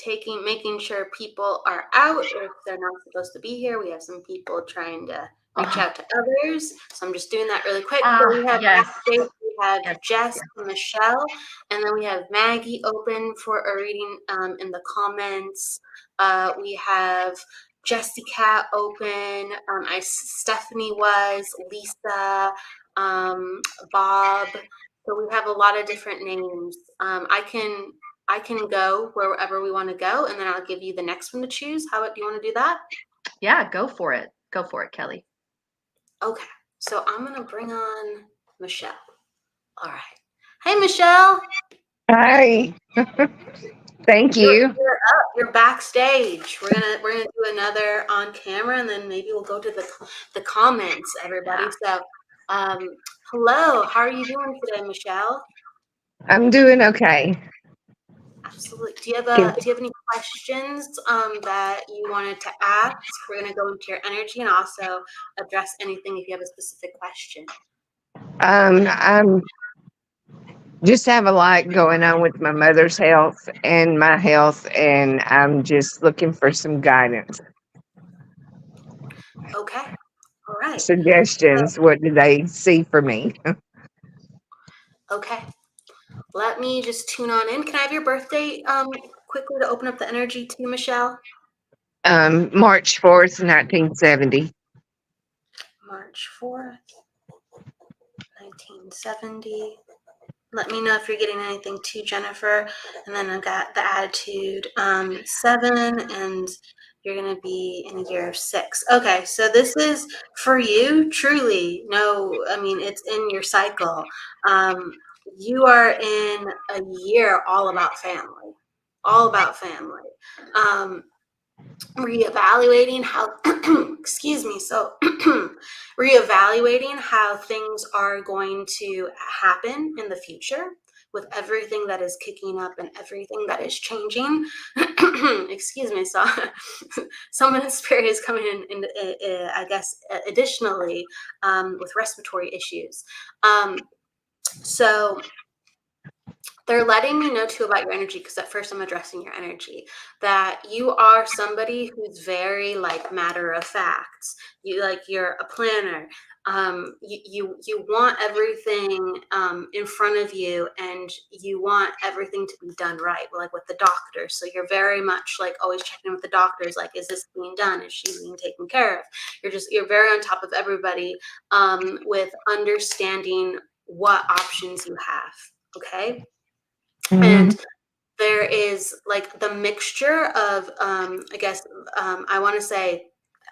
making sure people are out if they're not supposed to be here. We have some people trying to reach out to others. So I'm just doing that really quick. So we have backstage, we have Jess and Michelle, and then we have Maggie open for a reading in the comments. We have Jessica open. Stephanie was, Lisa, Bob. So we have a lot of different names. I can go wherever we want to go, and then I'll give you the next one to choose. Do you want to do that? Yeah, go for it. Go for it, Kelly. Okay, so I'm going to bring on Michelle. All right. Hey, Michelle. Hi. Thank you. You're up. You're backstage. We're gonna do another on camera, and then maybe we'll go to the comments, everybody. So, hello. How are you doing today, Michelle? I'm doing okay. Absolutely. Do you have any questions that you wanted to ask? We're going to go into your energy and also address anything if you have a specific question. I'm just have a lot going on with my mother's health and my health, and I'm just looking for some guidance. Okay. All right. Suggestions. What do they see for me? Okay. Let me just tune on in. Can I have your birthday quickly to open up the energy to Michelle? March 4th, 1970. March 4th, 1970. Let me know if you're getting anything too, Jennifer. And then I've got the attitude 7, and you're going to be in year 6. Okay, so this is for you, truly. No, I mean, it's in your cycle. You are in a year all about family. All about family. Reevaluating how excuse me, so reevaluating how things are going to happen in the future with everything that is kicking up and everything that is changing. Excuse me, so someone in spirit is coming in I guess additionally with respiratory issues. So they're letting me know too about your energy, because at first I'm addressing your energy, that you are somebody who's very like matter of fact. You're a planner. You want everything in front of you, and you want everything to be done right, like with the doctor. So you're very much like always checking with the doctors, like, is this being done? Is she being taken care of? You're very on top of everybody with understanding what options you have. Okay. And there is like the mixture of, I guess,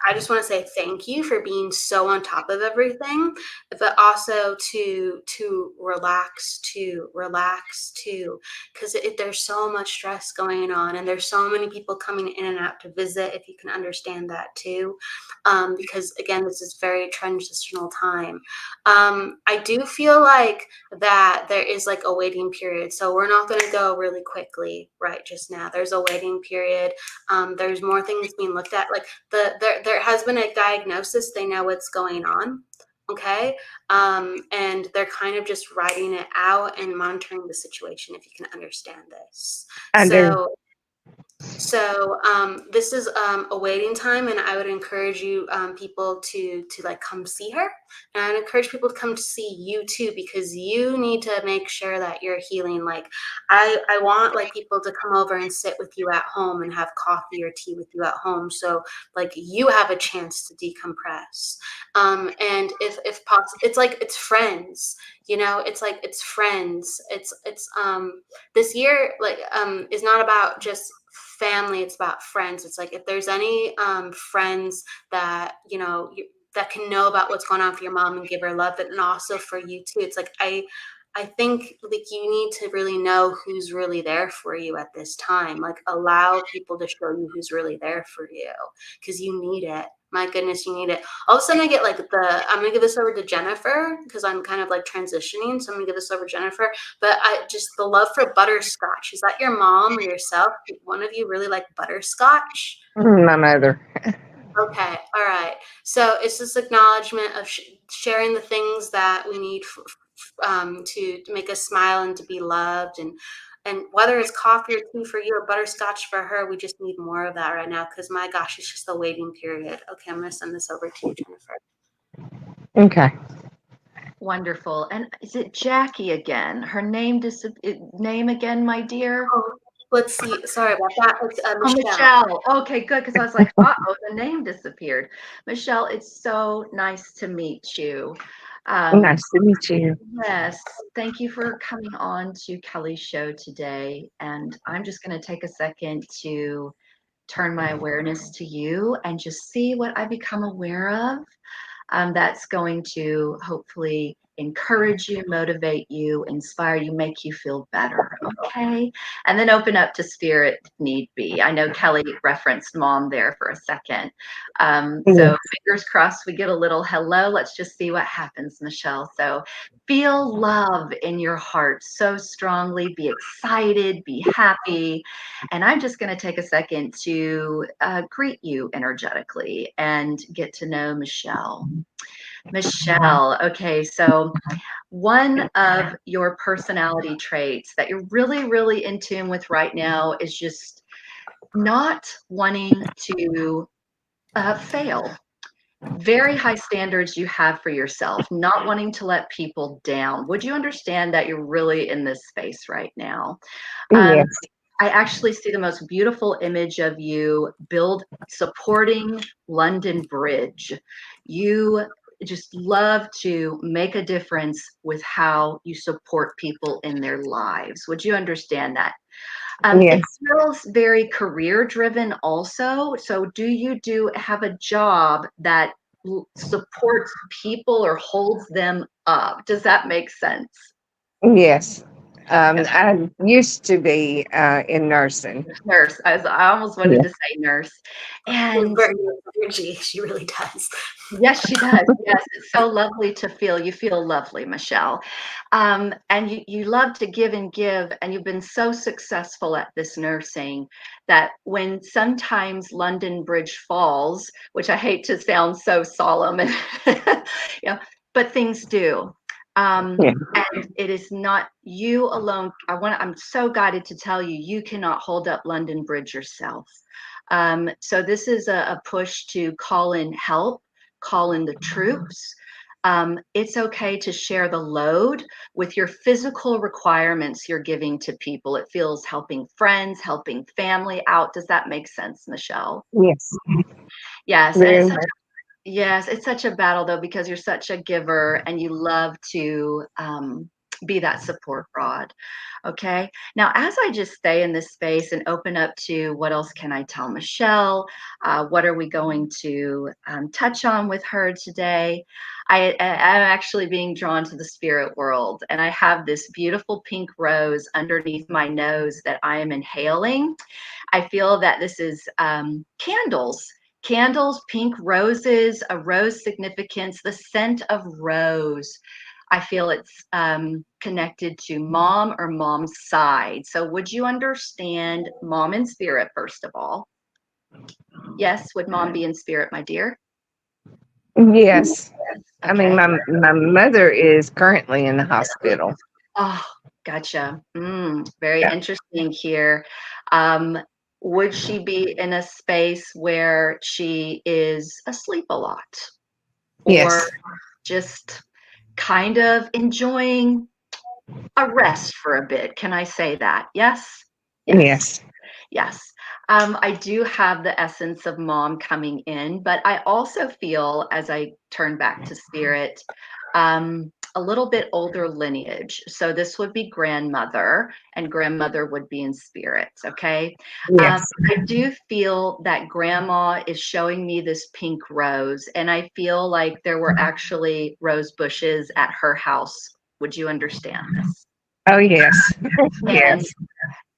I just want to say thank you for being so on top of everything, but also to relax too, because there's so much stress going on, and there's so many people coming in and out to visit, if you can understand that too, because again, this is very transitional time. I do feel like that there is like a waiting period, so we're not going to go really quickly right just now. There's a waiting period. There's more things being looked at, like there has been a diagnosis. They know what's going on. Okay. And they're kind of just writing it out and monitoring the situation, if you can understand this. So this is a waiting time, and I would encourage you people to like come see her, and I'd encourage people to come to see you too, because you need to make sure that you're healing. Like I want like people to come over and sit with you at home and have coffee or tea with you at home, so like you have a chance to decompress. And if possible, it's like it's friends. It's like it's friends. It's this year like is not about just family, it's about friends. It's like if there's any friends that that can know about what's going on for your mom and give her love, and also for you too. It's like I think like you need to really know who's really there for you at this time. Like allow people to show you who's really there for you, because you need it. My goodness, you need it. All of a sudden I get like I'm going to give this over to Jennifer because I'm kind of like transitioning. So I'm going to give this over to Jennifer. But I just, the love for butterscotch. Is that your mom or yourself? One of you really like butterscotch? My mother. Okay. All right. So it's this acknowledgement of sharing the things that we need to make us smile and to be loved. And whether it's coffee or tea for you or butterscotch for her, we just need more of that right now. Because my gosh, it's just the waiting period. Okay. I'm going to send this over to you, Jennifer. Okay. Wonderful. And is it Jackie again? Her name name again, my dear? Oh, let's see. Sorry about that. It's Oh, Michelle. Michelle. Okay, good. Because I was like, uh-oh, the name disappeared. Michelle, it's so nice to meet you. Nice to meet you. Yes, thank you for coming on to Kelly's show today. And I'm just going to take a second to turn my awareness to you and just see what I become aware of. That's going to hopefully encourage you, motivate you, inspire you, make you feel better. Okay. And then open up to spirit if need be. I know Kelly referenced mom there for a second. So fingers crossed we get a little hello. Let's just see what happens, Michelle. So feel love in your heart so strongly. Be excited, be happy. And I'm just going to take a second to greet you energetically and get to know Michelle. Michelle, okay, so one of your personality traits that you're really, really in tune with right now is just not wanting to fail. Very high standards you have for yourself, not wanting to let people down. Would you understand that you're really in this space right now? Yes. I actually see the most beautiful image of you supporting London Bridge. You just love to make a difference with how you support people in their lives. Would you understand that? Yes. It feels very career driven also. So do you have a job that supports people or holds them up? Does that make sense? Yes. I used to be in nursing. Nurse. I almost wanted to say nurse. And Very energy. She really does. yes, she does. Yes, it's so lovely to feel. You feel lovely, Michelle. And you love to give and give, and you've been so successful at this nursing that when sometimes London Bridge falls, which I hate to sound so solemn, and but things do. And it is not you alone. I'm so guided to tell you, you cannot hold up London Bridge yourself. So this is a push to call in help, call in the troops. It's okay to share the load with your physical requirements you're giving to people. It feels helping friends, helping family out. Does that make sense, Michelle? Yes. Yes. Very And much. yes, it's such a battle though, because you're such a giver and you love to be that support rod. Okay. Now, as I just stay in this space and open up to what else can I tell Michelle? What are we going to touch on with her today? I'm actually being drawn to the spirit world, and I have this beautiful pink rose underneath my nose that I am inhaling. I feel that this is candles. Candles, pink roses, a rose significance, the scent of rose. I feel it's connected to mom or mom's side. So would you understand mom in spirit, first of all? Yes, would mom be in spirit, my dear? Yes. I mean, Okay. my mother is currently in the hospital. Oh, gotcha. Very Yeah. interesting here. Would she be in a space where she is asleep a lot? Or Yes. just kind of enjoying a rest for a bit? Can I say that? Yes? Yes. Yes. I do have the essence of mom coming in, but I also feel, as I turn back to spirit, a little bit older lineage. So this would be grandmother, and grandmother would be in spirit. Okay. Yes. I do feel that grandma is showing me this pink rose, and I feel like there were actually rose bushes at her house. Would you understand this? Oh, yes. And Yes.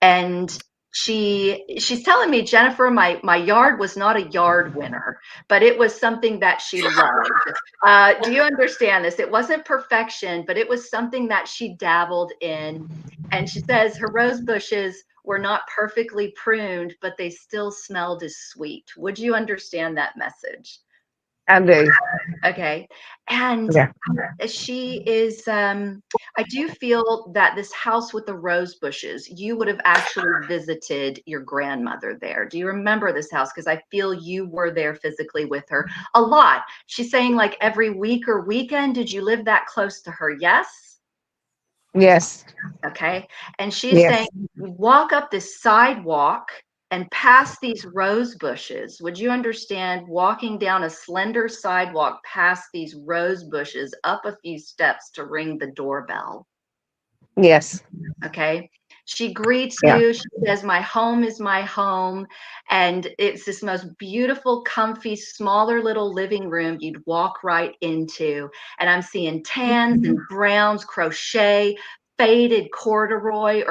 and she's telling me, Jennifer, my yard was not a yard winner, but it was something that she loved. Do you understand this? It wasn't perfection, but it was something that she dabbled in. And she says her rose bushes were not perfectly pruned, but they still smelled as sweet. Would you understand that message? I do. Okay. And Yeah. she is, I do feel that this house with the rose bushes, you would have actually visited your grandmother there. Do you remember this house? Because I feel you were there physically with her a lot. She's saying like every week or weekend. Did you live that close to her? Yes. Yes. Okay. And she's saying, Yes. you walk up this sidewalk and past these rose bushes. Would you understand walking down a slender sidewalk past these rose bushes up a few steps to ring the doorbell? Yes. Okay. She greets Yeah. you. She says, my home is my home. And it's this most beautiful, comfy, smaller little living room you'd walk right into. And I'm seeing tans and browns, crochet, faded corduroy,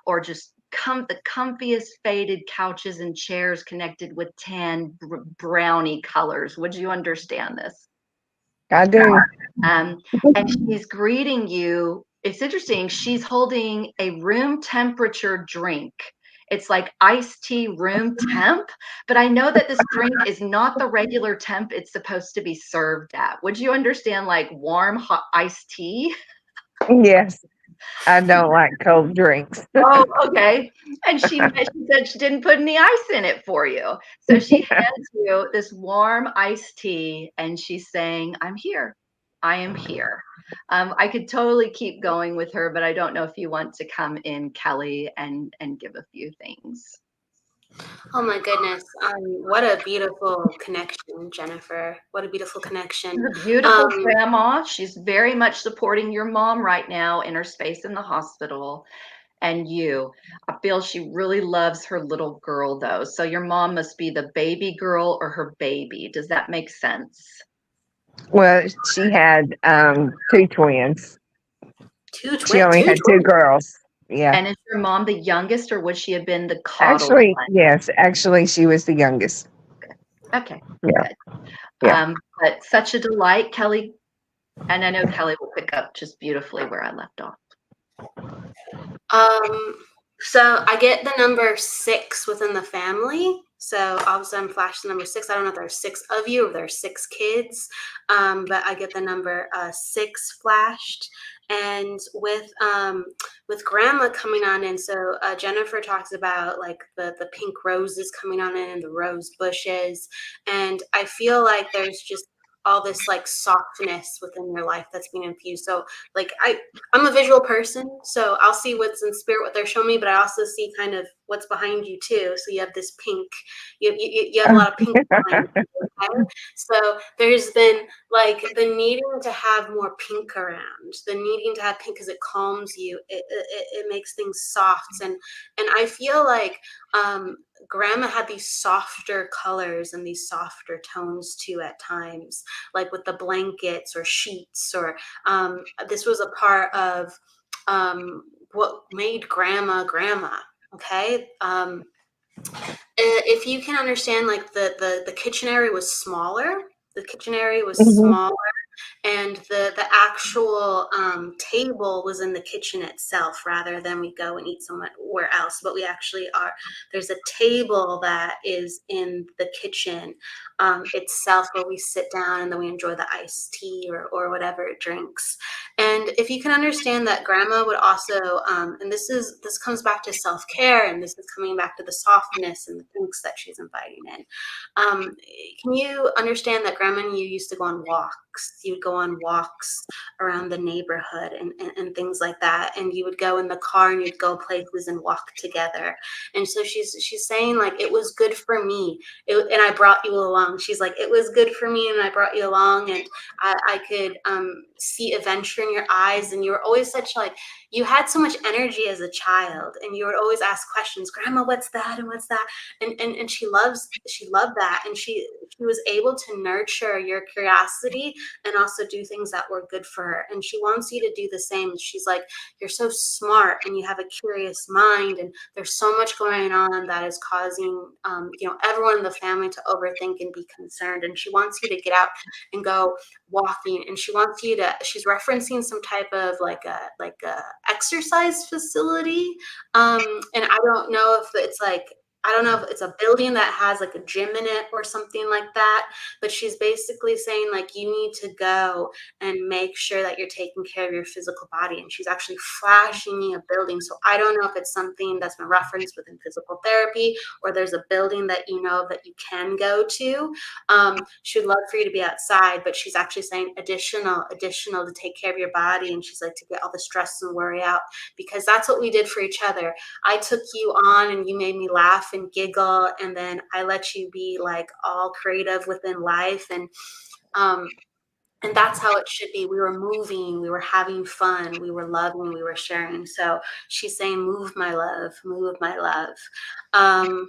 or just the comfiest faded couches and chairs connected with tan brownie colors. Would you understand this? I do. And she's greeting you. It's interesting. She's holding a room temperature drink. It's like iced tea room temp, but I know that this drink is not the regular temp it's supposed to be served at. Would you understand like warm hot iced tea? Yes. I don't like cold drinks. Oh, okay. And she said she didn't put any ice in it for you. So she hands you this warm iced tea and she's saying, I'm here. I am here. I could totally keep going with her, but I don't know if you want to come in, Kelly, and give a few things. Oh my goodness. What a beautiful connection, Jennifer. What a beautiful connection. She's a beautiful grandma. She's very much supporting your mom right now in her space in the hospital. And I feel she really loves her little girl though. So your mom must be the baby girl or her baby. Does that make sense? Well, she had two twins. She only had two girls. Yeah. And is your mom the youngest, or would she have been the coddled Actually, one? yes. Actually, she was the youngest. Okay. Yeah. Good. Yeah. But such a delight, Kelly. And I know Kelly will pick up just beautifully where I left off. So I get the number 6 within the family. So all of a sudden flash the number 6. I don't know if there's 6 of you or there's 6 kids, but I get the number 6 flashed. And with grandma coming on in, so Jennifer talks about like the pink roses coming on in and the rose bushes. And I feel like there's just all this like softness within your life that's being infused. So like I'm a visual person, so I'll see what's in spirit, what they're showing me, but I also see kind of what's behind you too. So you have this pink, you have a lot of pink behind you, okay? So there's been like the needing to have more pink around, the needing to have pink because it calms you, it makes things soft, and I feel like grandma had these softer colors and these softer tones too at times, like with the blankets or sheets, or this was a part of what made grandma. Okay. If you can understand, like the kitchen area was smaller. The kitchen area was Mhm. smaller, and the actual table was in the kitchen itself rather than we go and eat somewhere else. But we actually there's a table that is in the kitchen itself where we sit down and then we enjoy the iced tea or whatever it drinks. And if you can understand that grandma would also, and this comes back to self-care, and this is coming back to the softness and the pinks that she's inviting in. Can you understand that grandma and you used to go on walks? walks. You would go on walks around the neighborhood and things like that. And you would go in the car and you'd go places and walk together. And so she's saying, like, it was good for me. And I brought you along. She's like, it was good for me and I brought you along. And I could see adventure in your eyes. And you were always such, like, you had so much energy as a child, and you would always ask questions, Grandma, what's that? And what's that? And she loved that. And she was able to nurture your curiosity and also do things that were good for her. And she wants you to do the same. She's like, you're so smart and you have a curious mind, and there's so much going on that is causing everyone in the family to overthink and be concerned. And she wants you to get out and go walking, and she wants you to, she's referencing some type of like a exercise facility, and I don't know if it's a building that has like a gym in it or something like that, but she's basically saying, like, you need to go and make sure that you're taking care of your physical body. And she's actually flashing me a building. So I don't know if it's something that's been referenced within physical therapy, or there's a building that you know that you can go to. She would love for you to be outside, but she's actually saying additional to take care of your body. And she's like, to get all the stress and worry out, because that's what we did for each other. I took you on and you made me laugh and giggle, and then I let you be like all creative within life, and that's how it should be. We were moving, we were having fun, we were loving, we were sharing. So she's saying, move my love, move my love. I'm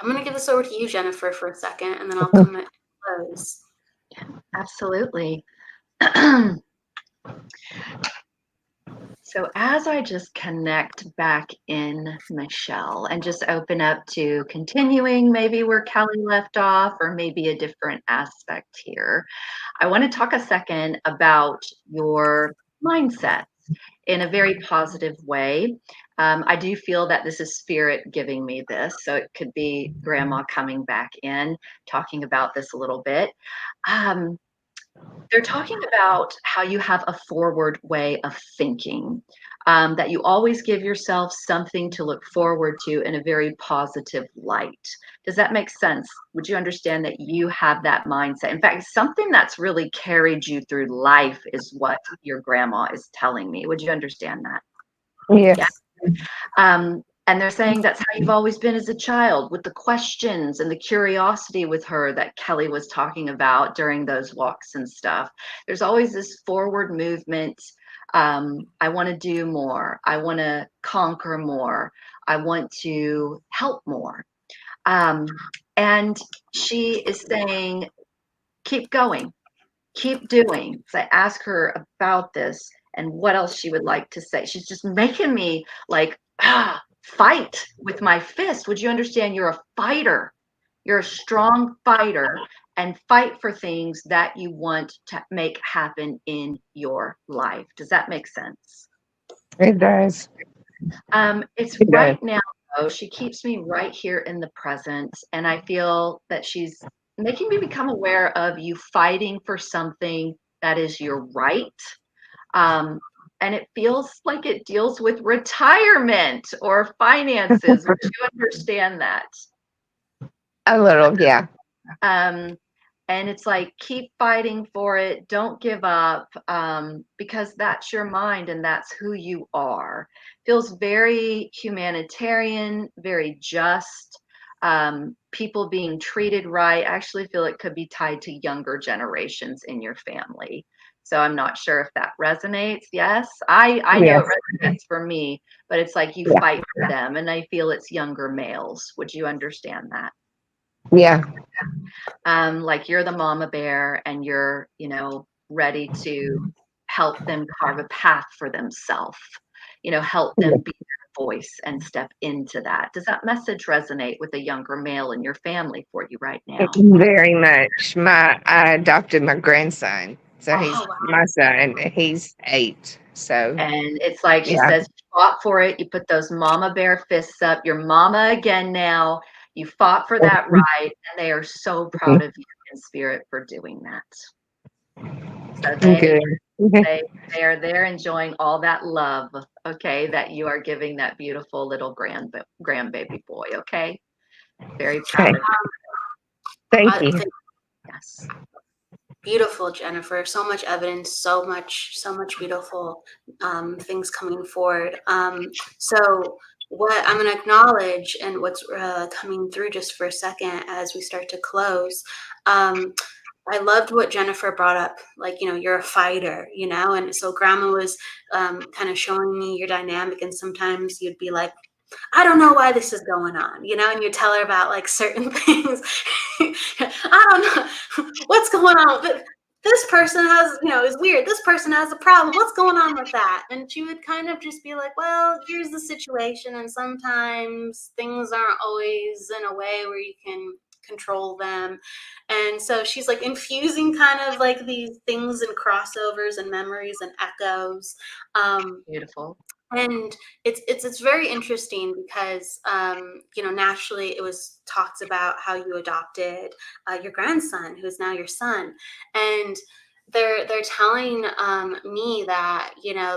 going to give this over to you, Jennifer, for a second, and then I'll come at close. Absolutely. So as I just connect back in Michelle and just open up to continuing maybe where Kelly left off, or maybe a different aspect here, I want to talk a second about your mindset in a very positive way. I do feel that this is spirit giving me this. So it could be Grandma coming back in, talking about this a little bit. They're talking about how you have a forward way of thinking, that you always give yourself something to look forward to in a very positive light. Does that make sense? Would you understand that you have that mindset? In fact, something that's really carried you through life is what your grandma is telling me. Would you understand that? Yes. Yeah. And they're saying that's how you've always been as a child, with the questions and the curiosity with her that Kelly was talking about during those walks and stuff. There's always this forward movement. I want to do more. I want to conquer more. I want to help more. And she is saying, keep going, keep doing. So I ask her about this and what else she would like to say. She's just making me like, fight with my fist. Would you understand? You're a fighter. You're a strong fighter, and fight for things that you want to make happen in your life. Does that make sense? It does. It's right now, though. She keeps me right here in the present, and I feel that she's making me become aware of you fighting for something that is your right. And it feels like it deals with retirement or finances. Would you understand that? A little, yeah. And it's like, keep fighting for it. Don't give up, because that's your mind and that's who you are. Feels very humanitarian, very just. People being treated right. I actually feel it could be tied to younger generations in your family. So I'm not sure if that resonates. Yes, I know it resonates for me, but it's like you fight for them, and I feel it's younger males. Would you understand that? Yeah. Like you're the mama bear, and you're, ready to help them carve a path for themselves. Help them be their voice and step into that. Does that message resonate with a younger male in your family for you right now? Very much. I adopted my grandson. So he's my son. He's 8. So, and it's like she says, you fought for it. You put those mama bear fists up. You're mama again now. You fought for that right. And they are so proud of you in spirit for doing that. So they are there enjoying all that love, okay, that you are giving that beautiful little grandbaby boy, okay? Very proud of you. Thank you. Yes. Beautiful, Jennifer. So much evidence, so much beautiful things coming forward. So what I'm going to acknowledge and what's coming through just for a second as we start to close. I loved what Jennifer brought up, like, you're a fighter, and so Grandma was kind of showing me your dynamic, and sometimes you'd be like, I don't know why this is going on, and you tell her about like certain things. I don't know what's going on, but this person has, is weird. This person has a problem. What's going on with that? And she would kind of just be like, well, here's the situation. And sometimes things aren't always in a way where you can control them. And so she's like infusing kind of like these things and crossovers and memories and echoes. Beautiful. And it's very interesting because naturally it was talked about how you adopted your grandson, who is now your son, and they're telling me that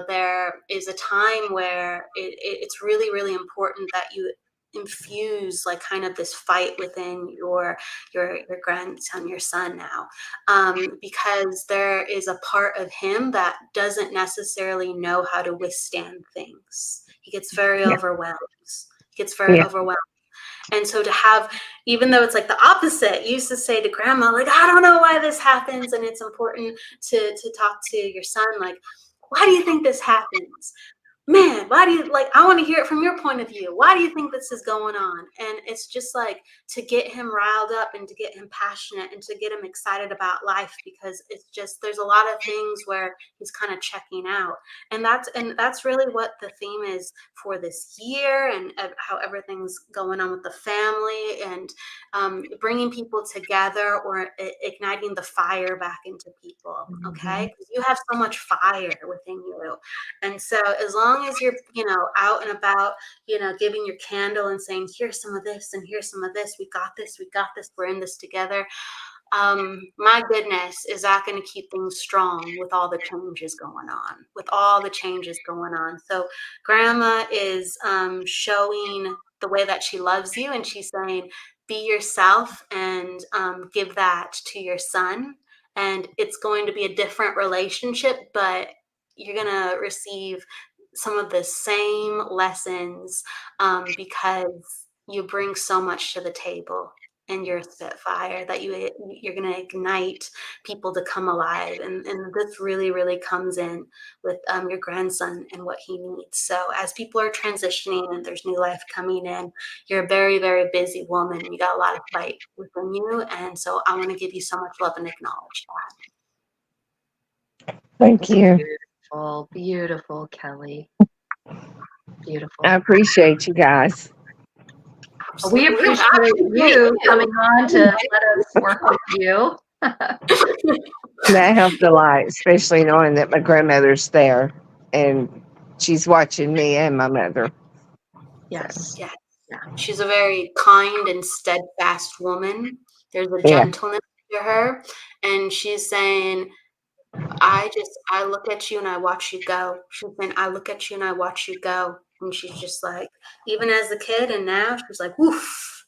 there is a time where it's really, really important that you infuse like kind of this fight within your grandson, your son now, because there is a part of him that doesn't necessarily know how to withstand things. He gets very overwhelmed. And so to have, even though it's like the opposite, you used to say to Grandma, like, I don't know why this happens. And it's important to talk to your son, like, why do you think this happens? Man, why do you I want to hear it from your point of view. Why do you think this is going on? And it's just like to get him riled up and to get him passionate and to get him excited about life, because it's just, there's a lot of things where he's kind of checking out. And that's really what the theme is for this year, and how everything's going on with the family, and bringing people together, or igniting the fire back into people. Okay. Because you have so much fire within you. And so as long as you're, out and about, giving your candle and saying, here's some of this and here's some of this, we got this, we're in this together. My goodness, is that going to keep things strong with all the changes going on? So Grandma is showing the way that she loves you, and she's saying, be yourself, and give that to your son. And it's going to be a different relationship, but you're going to receive some of the same lessons, because you bring so much to the table, and you're a spitfire that you're going to ignite people to come alive. And this really, really comes in with your grandson and what he needs. So as people are transitioning and there's new life coming in, you're a very, very busy woman. You got a lot of fight within you. And so I want to give you so much love and acknowledge that. Thank you. Beautiful, beautiful, Kelly. Beautiful. I appreciate you guys. We appreciate you coming on to let us work with you. That helped a lot, especially knowing that my grandmother's there and she's watching me and my mother. Yes. Yeah. She's a very kind and steadfast woman. There's a Yeah. gentleness to her. And she's saying, I look at you and I watch you go. She's saying, I look at you and I watch you go. And she's just like, even as a kid, and now she's like, oof.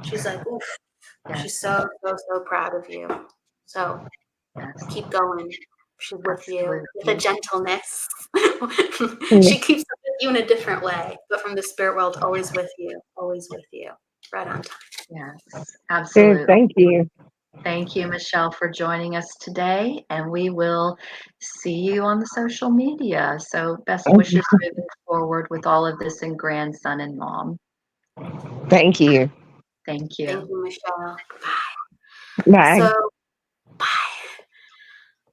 She's like, oof. Yes. She's so, so, so proud of you. So keep going. She's with you with a gentleness. She keeps up with you in a different way, but from the spirit world, always with you, right on time. Yes, absolutely. Good, thank you. Thank you, Michelle, for joining us today, and we will see you on the social media. So best wishes moving forward with all of this, and grandson and mom. Thank you. Thank you. Thank you, Michelle. Bye. Bye. So, bye.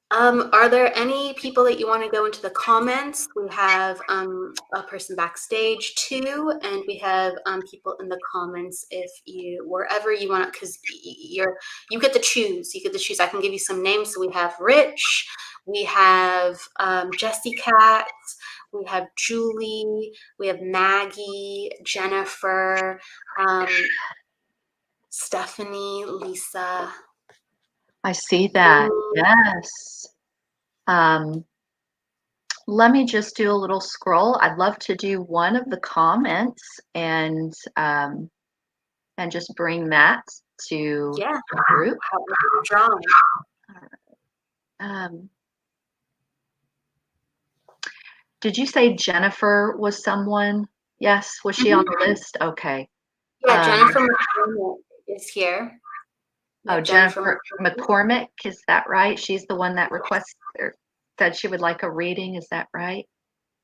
Are there any people that you want to go into the comments? We have a person backstage too, and we have people in the comments. If you, wherever you want, because you get to choose. You get to choose. I can give you some names. So we have Rich, we have Jessie Cat, we have Julie, we have Maggie, Jennifer, Stephanie, Lisa. I see that. Yes. Let me just do a little scroll. I'd love to do one of the comments, and and just bring that to Yeah. the group. How about you drawing? Did you say Jennifer was someone? Yes. Was she on the list? Okay. Yeah, Jennifer McCormick is here. Oh, Jennifer McCormick, is that right? She's the one that requested or said she would like a reading. Is that right?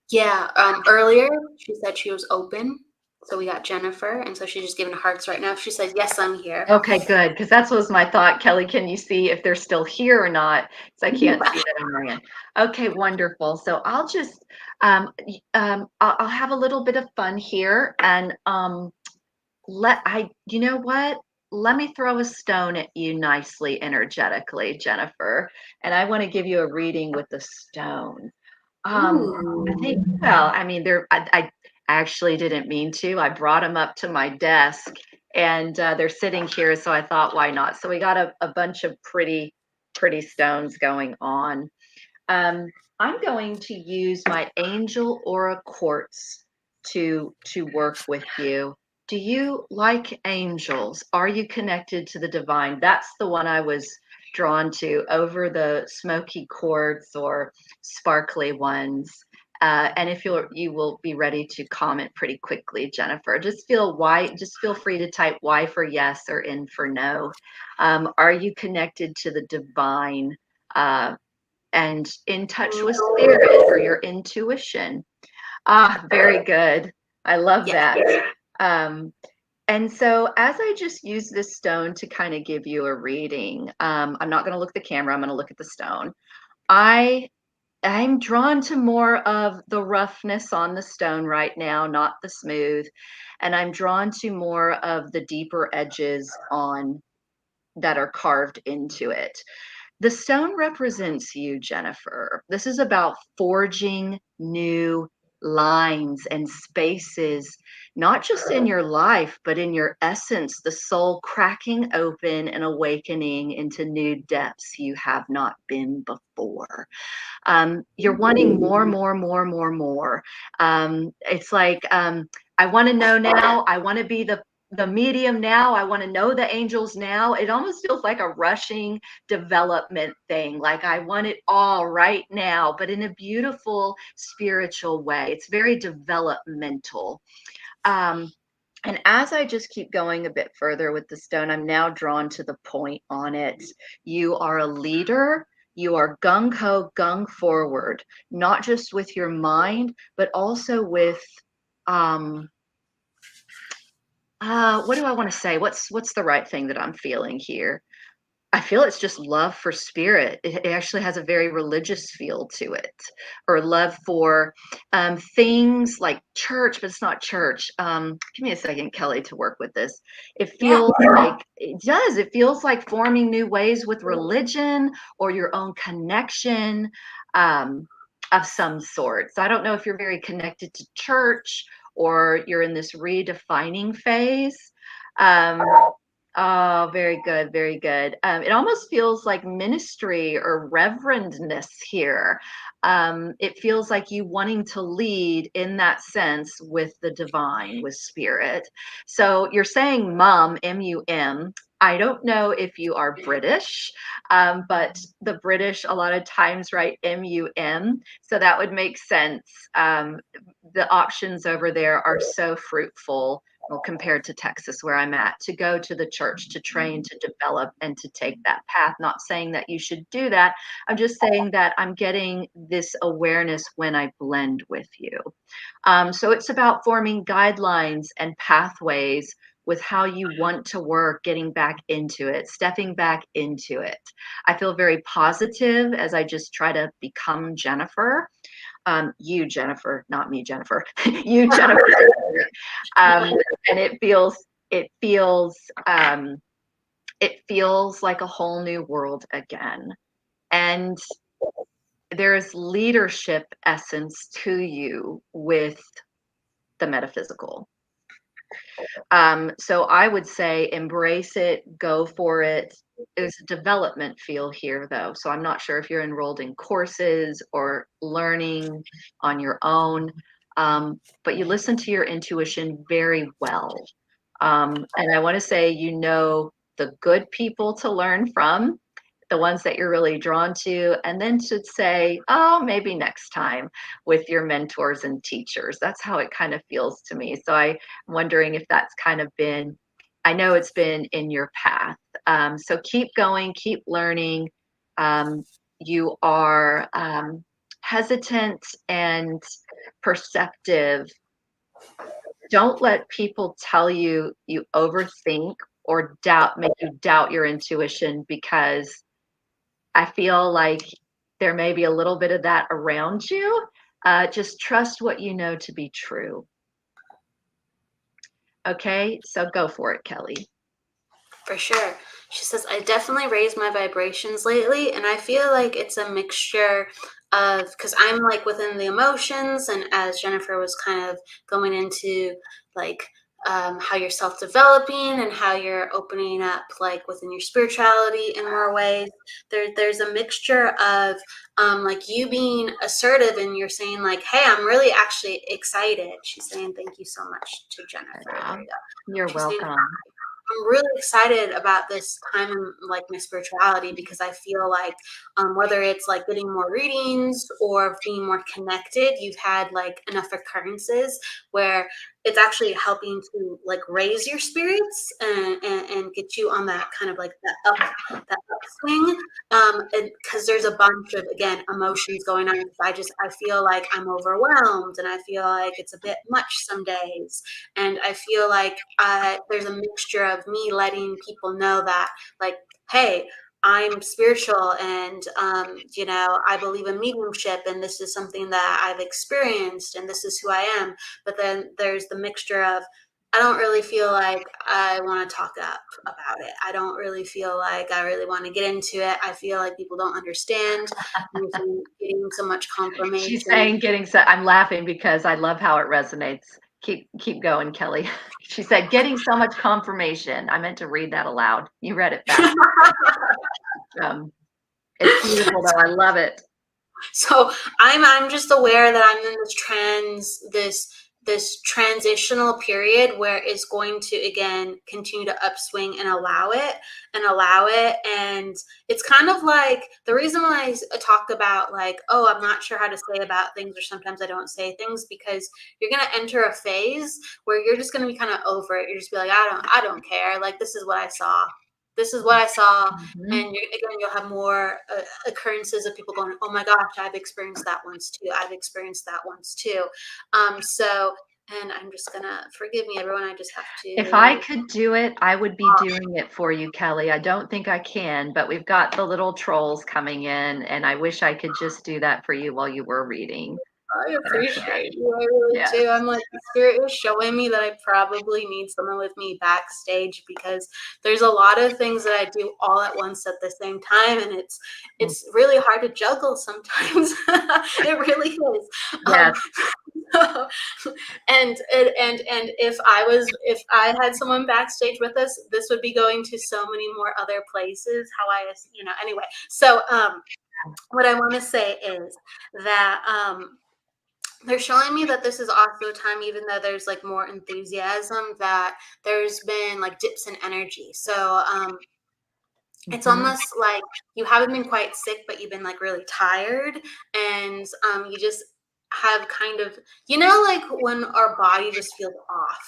Yeah. Earlier she said she was open, so we got Jennifer, and so she's just giving hearts right now. She says, "Yes, I'm here." Okay, good, because that was my thought. Kelly, can you see if they're still here or not? Because I can't see that on my end. Okay, wonderful. So I'll just I'll have a little bit of fun here, and you know what? Let me throw a stone at you nicely, energetically, Jennifer, and I want to give you a reading with the stone. I think, well, I mean, I actually didn't mean to. I brought them up to my desk and they're sitting here. So I thought, why not? So we got a bunch of pretty stones going on. I'm going to use my angel aura quartz to work with you. Do you like angels? Are you connected to the divine? That's the one I was drawn to over the smoky quartz or sparkly ones. And if you will be ready to comment pretty quickly, Jennifer. Just feel free to type Y for yes or N for no. Are you connected to the divine and in touch with spirit or your intuition? Very good. I love that. And so as I just use this stone to kind of give you a reading, I'm not going to look at the camera. I'm going to look at the stone. I'm drawn to more of the roughness on the stone right now, not the smooth. And I'm drawn to more of the deeper edges on that are carved into it. The stone represents you, Jennifer. This is about forging new lines and spaces, not just in your life, but in your essence, the soul cracking open and awakening into new depths you have not been before. You're wanting more. It's like, I want to know now. I want to be the medium now. I want to know the angels now. It almost feels like a rushing development thing. Like I want it all right now, but in a beautiful spiritual way. It's very developmental. And as I just keep going a bit further with the stone, I'm now drawn to the point on it. You are a leader. You are gung-ho, gung forward, not just with your mind, but also with, what do I want to say? What's the right thing that I'm feeling here? I feel it's just love for spirit. It actually has a very religious feel to it, or love for things like church, but it's not church. Give me a second, Kelly, to work with this. It feels like it does. It feels like forming new ways with religion or your own connection of some sort. So I don't know if you're very connected to church or you're in this redefining phase. Oh, very good, very good. It almost feels like ministry or reverendness here. It feels like you wanting to lead in that sense with the divine, with spirit. So you're saying mum, M-U-M. I don't know if you are British, but the British a lot of times write M-U-M. So that would make sense. The options over there are so fruitful. Well, compared to Texas, where I'm at, to go to the church, to train, to develop, and to take that path. Not saying that you should do that. I'm just saying that I'm getting this awareness when I blend with you. So it's about forming guidelines and pathways with how you want to work, getting back into it, stepping back into it. I feel very positive as I just try to become Jennifer. You, Jennifer, not me, Jennifer. You, Jennifer. And it feels like a whole new world again. And there's leadership essence to you with the metaphysical. So I would say embrace it, go for it. There's a development feel here, though. So I'm not sure if you're enrolled in courses or learning on your own, but you listen to your intuition very well. And I want to say, the good people to learn from, the ones that you're really drawn to, and then to say, oh, maybe next time with your mentors and teachers. That's how it kind of feels to me. So I'm wondering if that's kind of been, I know it's been in your path. So keep going, keep learning. You are hesitant and perceptive. Don't let people tell you you overthink or make you doubt your intuition, because I feel like there may be a little bit of that around you. Just trust what you know to be true. Okay, so go for it, Kelly. For sure. She says, I definitely raised my vibrations lately, and I feel like it's a mixture of, because I'm like within the emotions, and as Jennifer was kind of going into like how you're self-developing and how you're opening up like within your spirituality in more ways, there's a mixture of like you being assertive, and you're saying like, hey, I'm really actually excited. She's saying thank you so much to Jennifer. There you go. You're She's saying, welcome. I'm really excited about this time in like my spirituality, because I feel like whether it's like getting more readings or being more connected, you've had like enough occurrences where it's actually helping to like raise your spirits and get you on that kind of like that upswing. And because there's a bunch of, again, emotions going on. I feel like I'm overwhelmed, and I feel like it's a bit much some days. And I feel like there's a mixture of me letting people know that, like, hey, I'm spiritual, and I believe in mediumship, and this is something that I've experienced, and this is who I am. But then there's the mixture of, I don't really feel like I want to talk up about it. I don't really feel like I really want to get into it. I feel like people don't understand. Getting so much confirmation. She's saying I'm laughing because I love how it resonates. Keep going, Kelly. She said, getting so much confirmation. I meant to read that aloud. You read it back. It's beautiful though. I love it. So I'm just aware that I'm in this transitional period where it's going to, again, continue to upswing and allow it. And it's kind of like the reason why I talk about like, oh, I'm not sure how to say about things, or sometimes I don't say things, because you're going to enter a phase where you're just going to be kind of over it. You're just be like, I don't care. Like, this is what I saw. Mm-hmm. And you'll have more occurrences of people going, oh my gosh, I've experienced that once too. And I'm just gonna, forgive me, everyone. I just have to. If I could do it, I would be doing it for you, Kelly. I don't think I can, but we've got the little trolls coming in, and I wish I could just do that for you while you were reading. I appreciate you. I really do. I'm like, the spirit is showing me that I probably need someone with me backstage, because there's a lot of things that I do all at once at the same time, and it's really hard to juggle sometimes. It really is. Yes. And if I had someone backstage with us, this would be going to so many more other places. Anyway. So what I want to say is that they're showing me that this is also a time, even though there's like more enthusiasm, that there's been like dips in energy. So it's almost like you haven't been quite sick, but you've been like really tired, and you just have kind of, like when our body just feels off,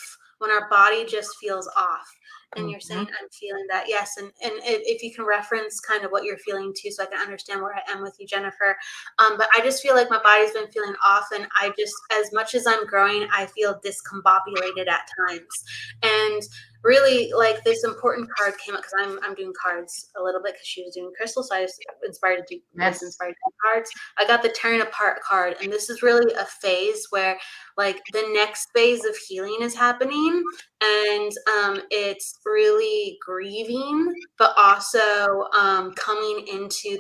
and you're saying, I'm feeling that. Yes. And if you can reference kind of what you're feeling too, so I can understand where I am with you, Jennifer. But I just feel like my body's been feeling off, and I just, as much as I'm growing, I feel discombobulated at times. And really, like, this important card came up, because I'm doing cards a little bit because she was doing crystal, so I was inspired to do cards. I got the tearing apart card, and this is really a phase where like the next phase of healing is happening, and it's really grieving, but also coming into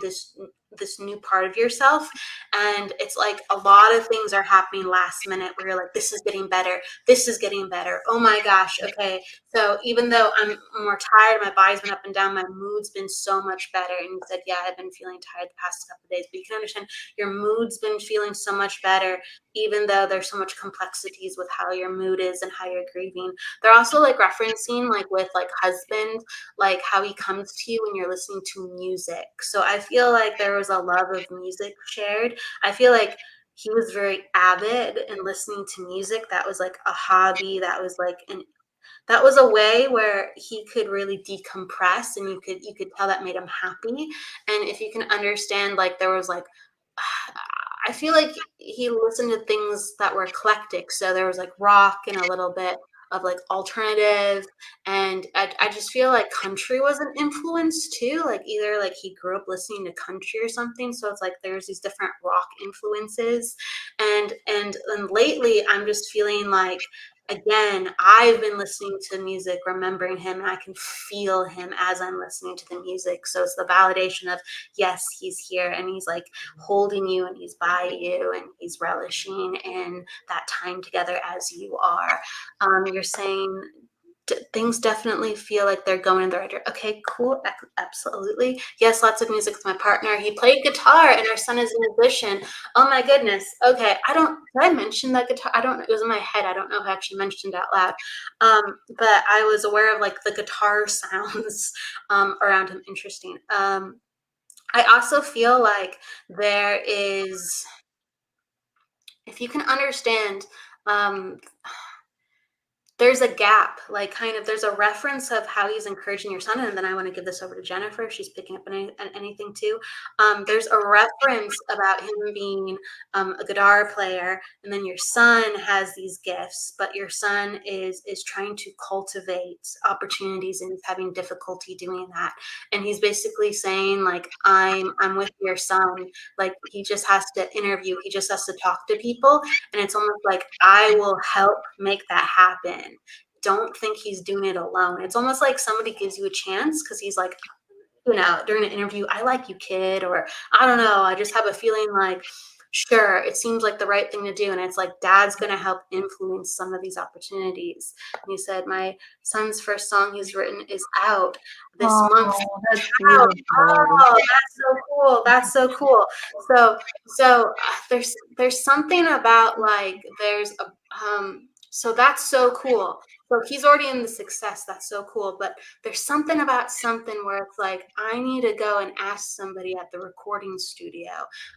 this new part of yourself. And it's like a lot of things are happening last minute where you're like, this is getting better. This is getting better. Oh my gosh. Okay. So even though I'm more tired, my body's been up and down, my mood's been so much better. And you said, yeah, I've been feeling tired the past couple of days, but you can understand your mood's been feeling so much better, even though there's so much complexities with how your mood is and how you're grieving. They're also like referencing like with like husband, like how he comes to you when you're listening to music. So I feel like there was a love of music shared. I feel like he was very avid in listening to music. That was like a hobby. That was like that was a way where he could really decompress, and you could tell that made him happy. And if you can understand, like there was like I feel like he listened to things that were eclectic. So there was like rock and a little bit of like alternative. And I just feel like country was an influence too. Like either like he grew up listening to country or something. So it's like there's these different rock influences. And lately I'm just feeling like, again, I've been listening to music, remembering him, and I can feel him as I'm listening to the music. So it's the validation of, yes, he's here and he's like holding you and he's by you and he's relishing in that time together as you are. You're saying things definitely feel like they're going in the right direction. Okay, cool. Absolutely. Yes, lots of music with my partner. He played guitar and our son is a musician. Oh my goodness. Okay. Did I mention that guitar? I don't know. It was in my head. I don't know if I actually mentioned it out loud. But I was aware of like the guitar sounds around him. Interesting. I also feel like there is, if you can understand, there's a gap, like kind of, there's a reference of how he's encouraging your son. And then I want to give this over to Jennifer if she's picking up anything too. There's a reference about him being a guitar player, and then your son has these gifts, but your son is trying to cultivate opportunities and is having difficulty doing that. And he's basically saying like, I'm with your son. Like he just has to interview, he just has to talk to people. And it's almost like, I will help make that happen. Don't think he's doing it alone. It's almost like somebody gives you a chance because he's like, during an interview, I like you, kid, or I don't know, I just have a feeling like, sure, it seems like the right thing to do. And it's like, dad's going to help influence some of these opportunities. And he said, my son's first song he's written is out this month. That's Wow. beautiful. Oh, that's so cool. That's so cool. So there's something about like, so that's so cool. So he's already in the success. That's so cool. But there's something about something where it's like, I need to go and ask somebody at the recording studio.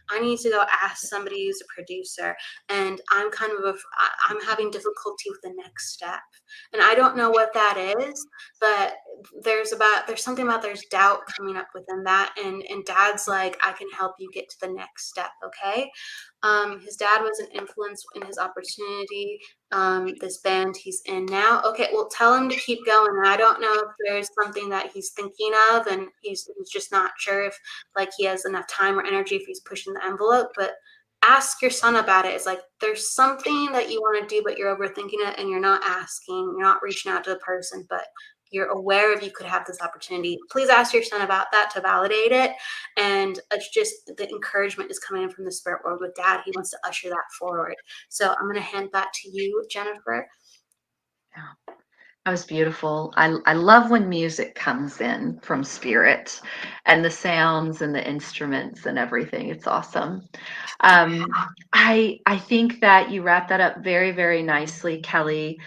I need to go ask somebody who's a producer. And I'm I'm having difficulty with the next step. And I don't know what that is, but there's something about there's doubt coming up within that. And dad's like, I can help you get to the next step. Okay. His dad was an influence in his opportunity. This band he's in now. Okay, well, tell him to keep going. I don't know if there's something that he's thinking of, and he's just not sure if like he has enough time or energy if he's pushing the envelope. But ask your son about it. It's like there's something that you want to do, but you're overthinking it, and you're not asking. You're not reaching out to the person, but you're aware of you could have this opportunity. Please ask your son about that to validate it. And it's just the encouragement is coming in from the spirit world with dad. He wants to usher that forward. So I'm going to hand that to you, Jennifer. Yeah, that was beautiful. I love when music comes in from spirit and the sounds and the instruments and everything. It's awesome. I think that you wrapped that up very, very nicely, Kelly.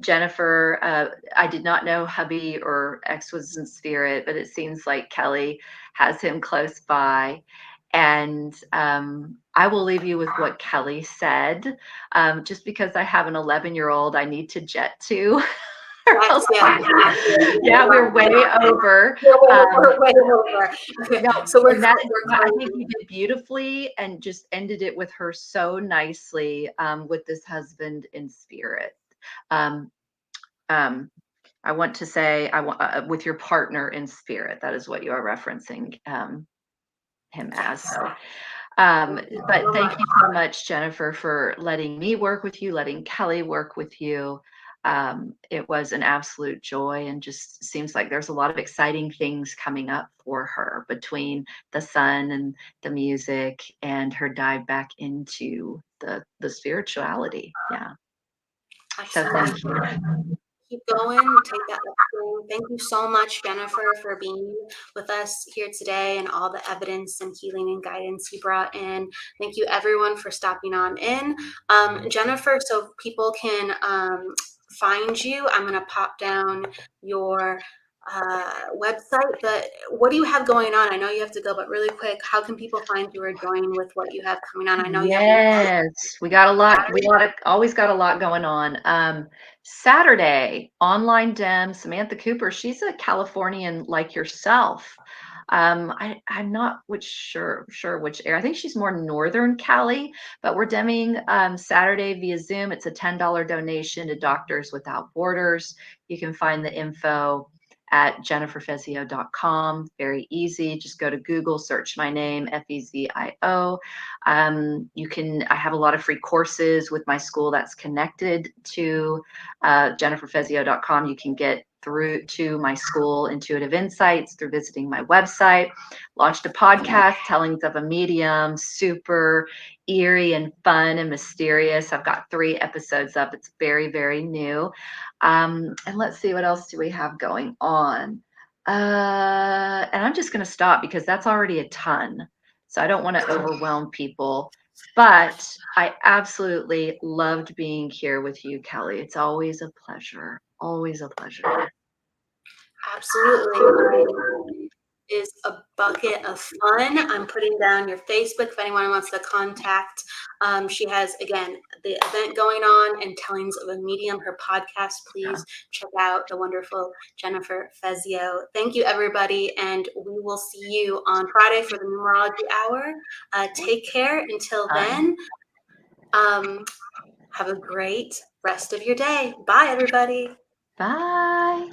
Jennifer, I did not know hubby or ex was in spirit, but it seems like Kelly has him close by. And I will leave you with what Kelly said. Just because I have an 11-year-old, I need to jet to. Yeah, we're way over. We're way over. Okay. No, So I think you did beautifully and just ended it with her so nicely with this husband in spirit. I want to say, with your partner in spirit. That is what you are referencing him as. So, but thank you so much, Jennifer, for letting me work with you, letting Kelly work with you. It was an absolute joy, and just seems like there's a lot of exciting things coming up for her between the sun and the music and her dive back into the spirituality. Yeah. So Excellent. thank you. Keep going. Take that upswing. Thank you so much, Jennifer, for being with us here today and all the evidence and healing and guidance you brought in. Thank you, everyone, for stopping on in. Jennifer, so people can find you, I'm going to pop down your website, but what do you have going on? I know you have to go, but really quick, how can people find you or join with what you have coming on? I know you have Yes, we got a lot. Always got a lot going on. Saturday, online dem, Samantha Cooper. She's a Californian like yourself. I'm not sure which area. I think she's more Northern Cali, but we're demming Saturday via Zoom. It's a $10 donation to Doctors Without Borders. You can find the info at jenniferfezio.com. Very easy. Just go to Google, search my name, Fezio. I have a lot of free courses with my school that's connected to jenniferfezio.com. You can get through to my school, Intuitive Insights, through visiting my website. Launched a podcast, Tellings of a Medium, super eerie and fun and mysterious. I've got 3 episodes up. It's very, very new. And let's see, what else do we have going on? And I'm just going to stop because that's already a ton. So I don't want to overwhelm people. But I absolutely loved being here with you, Kelly. It's always a pleasure. Always a pleasure. absolutely. Is a bucket of fun. I'm putting down your Facebook if anyone wants to contact. She has, again, the event going on and Tellings of a Medium, her podcast. Please check out the wonderful Jennifer Fezio. Thank you, everybody, and we will see you on Friday for the numerology hour. Take care until then. Have a great rest of your day. Bye, everybody. Bye.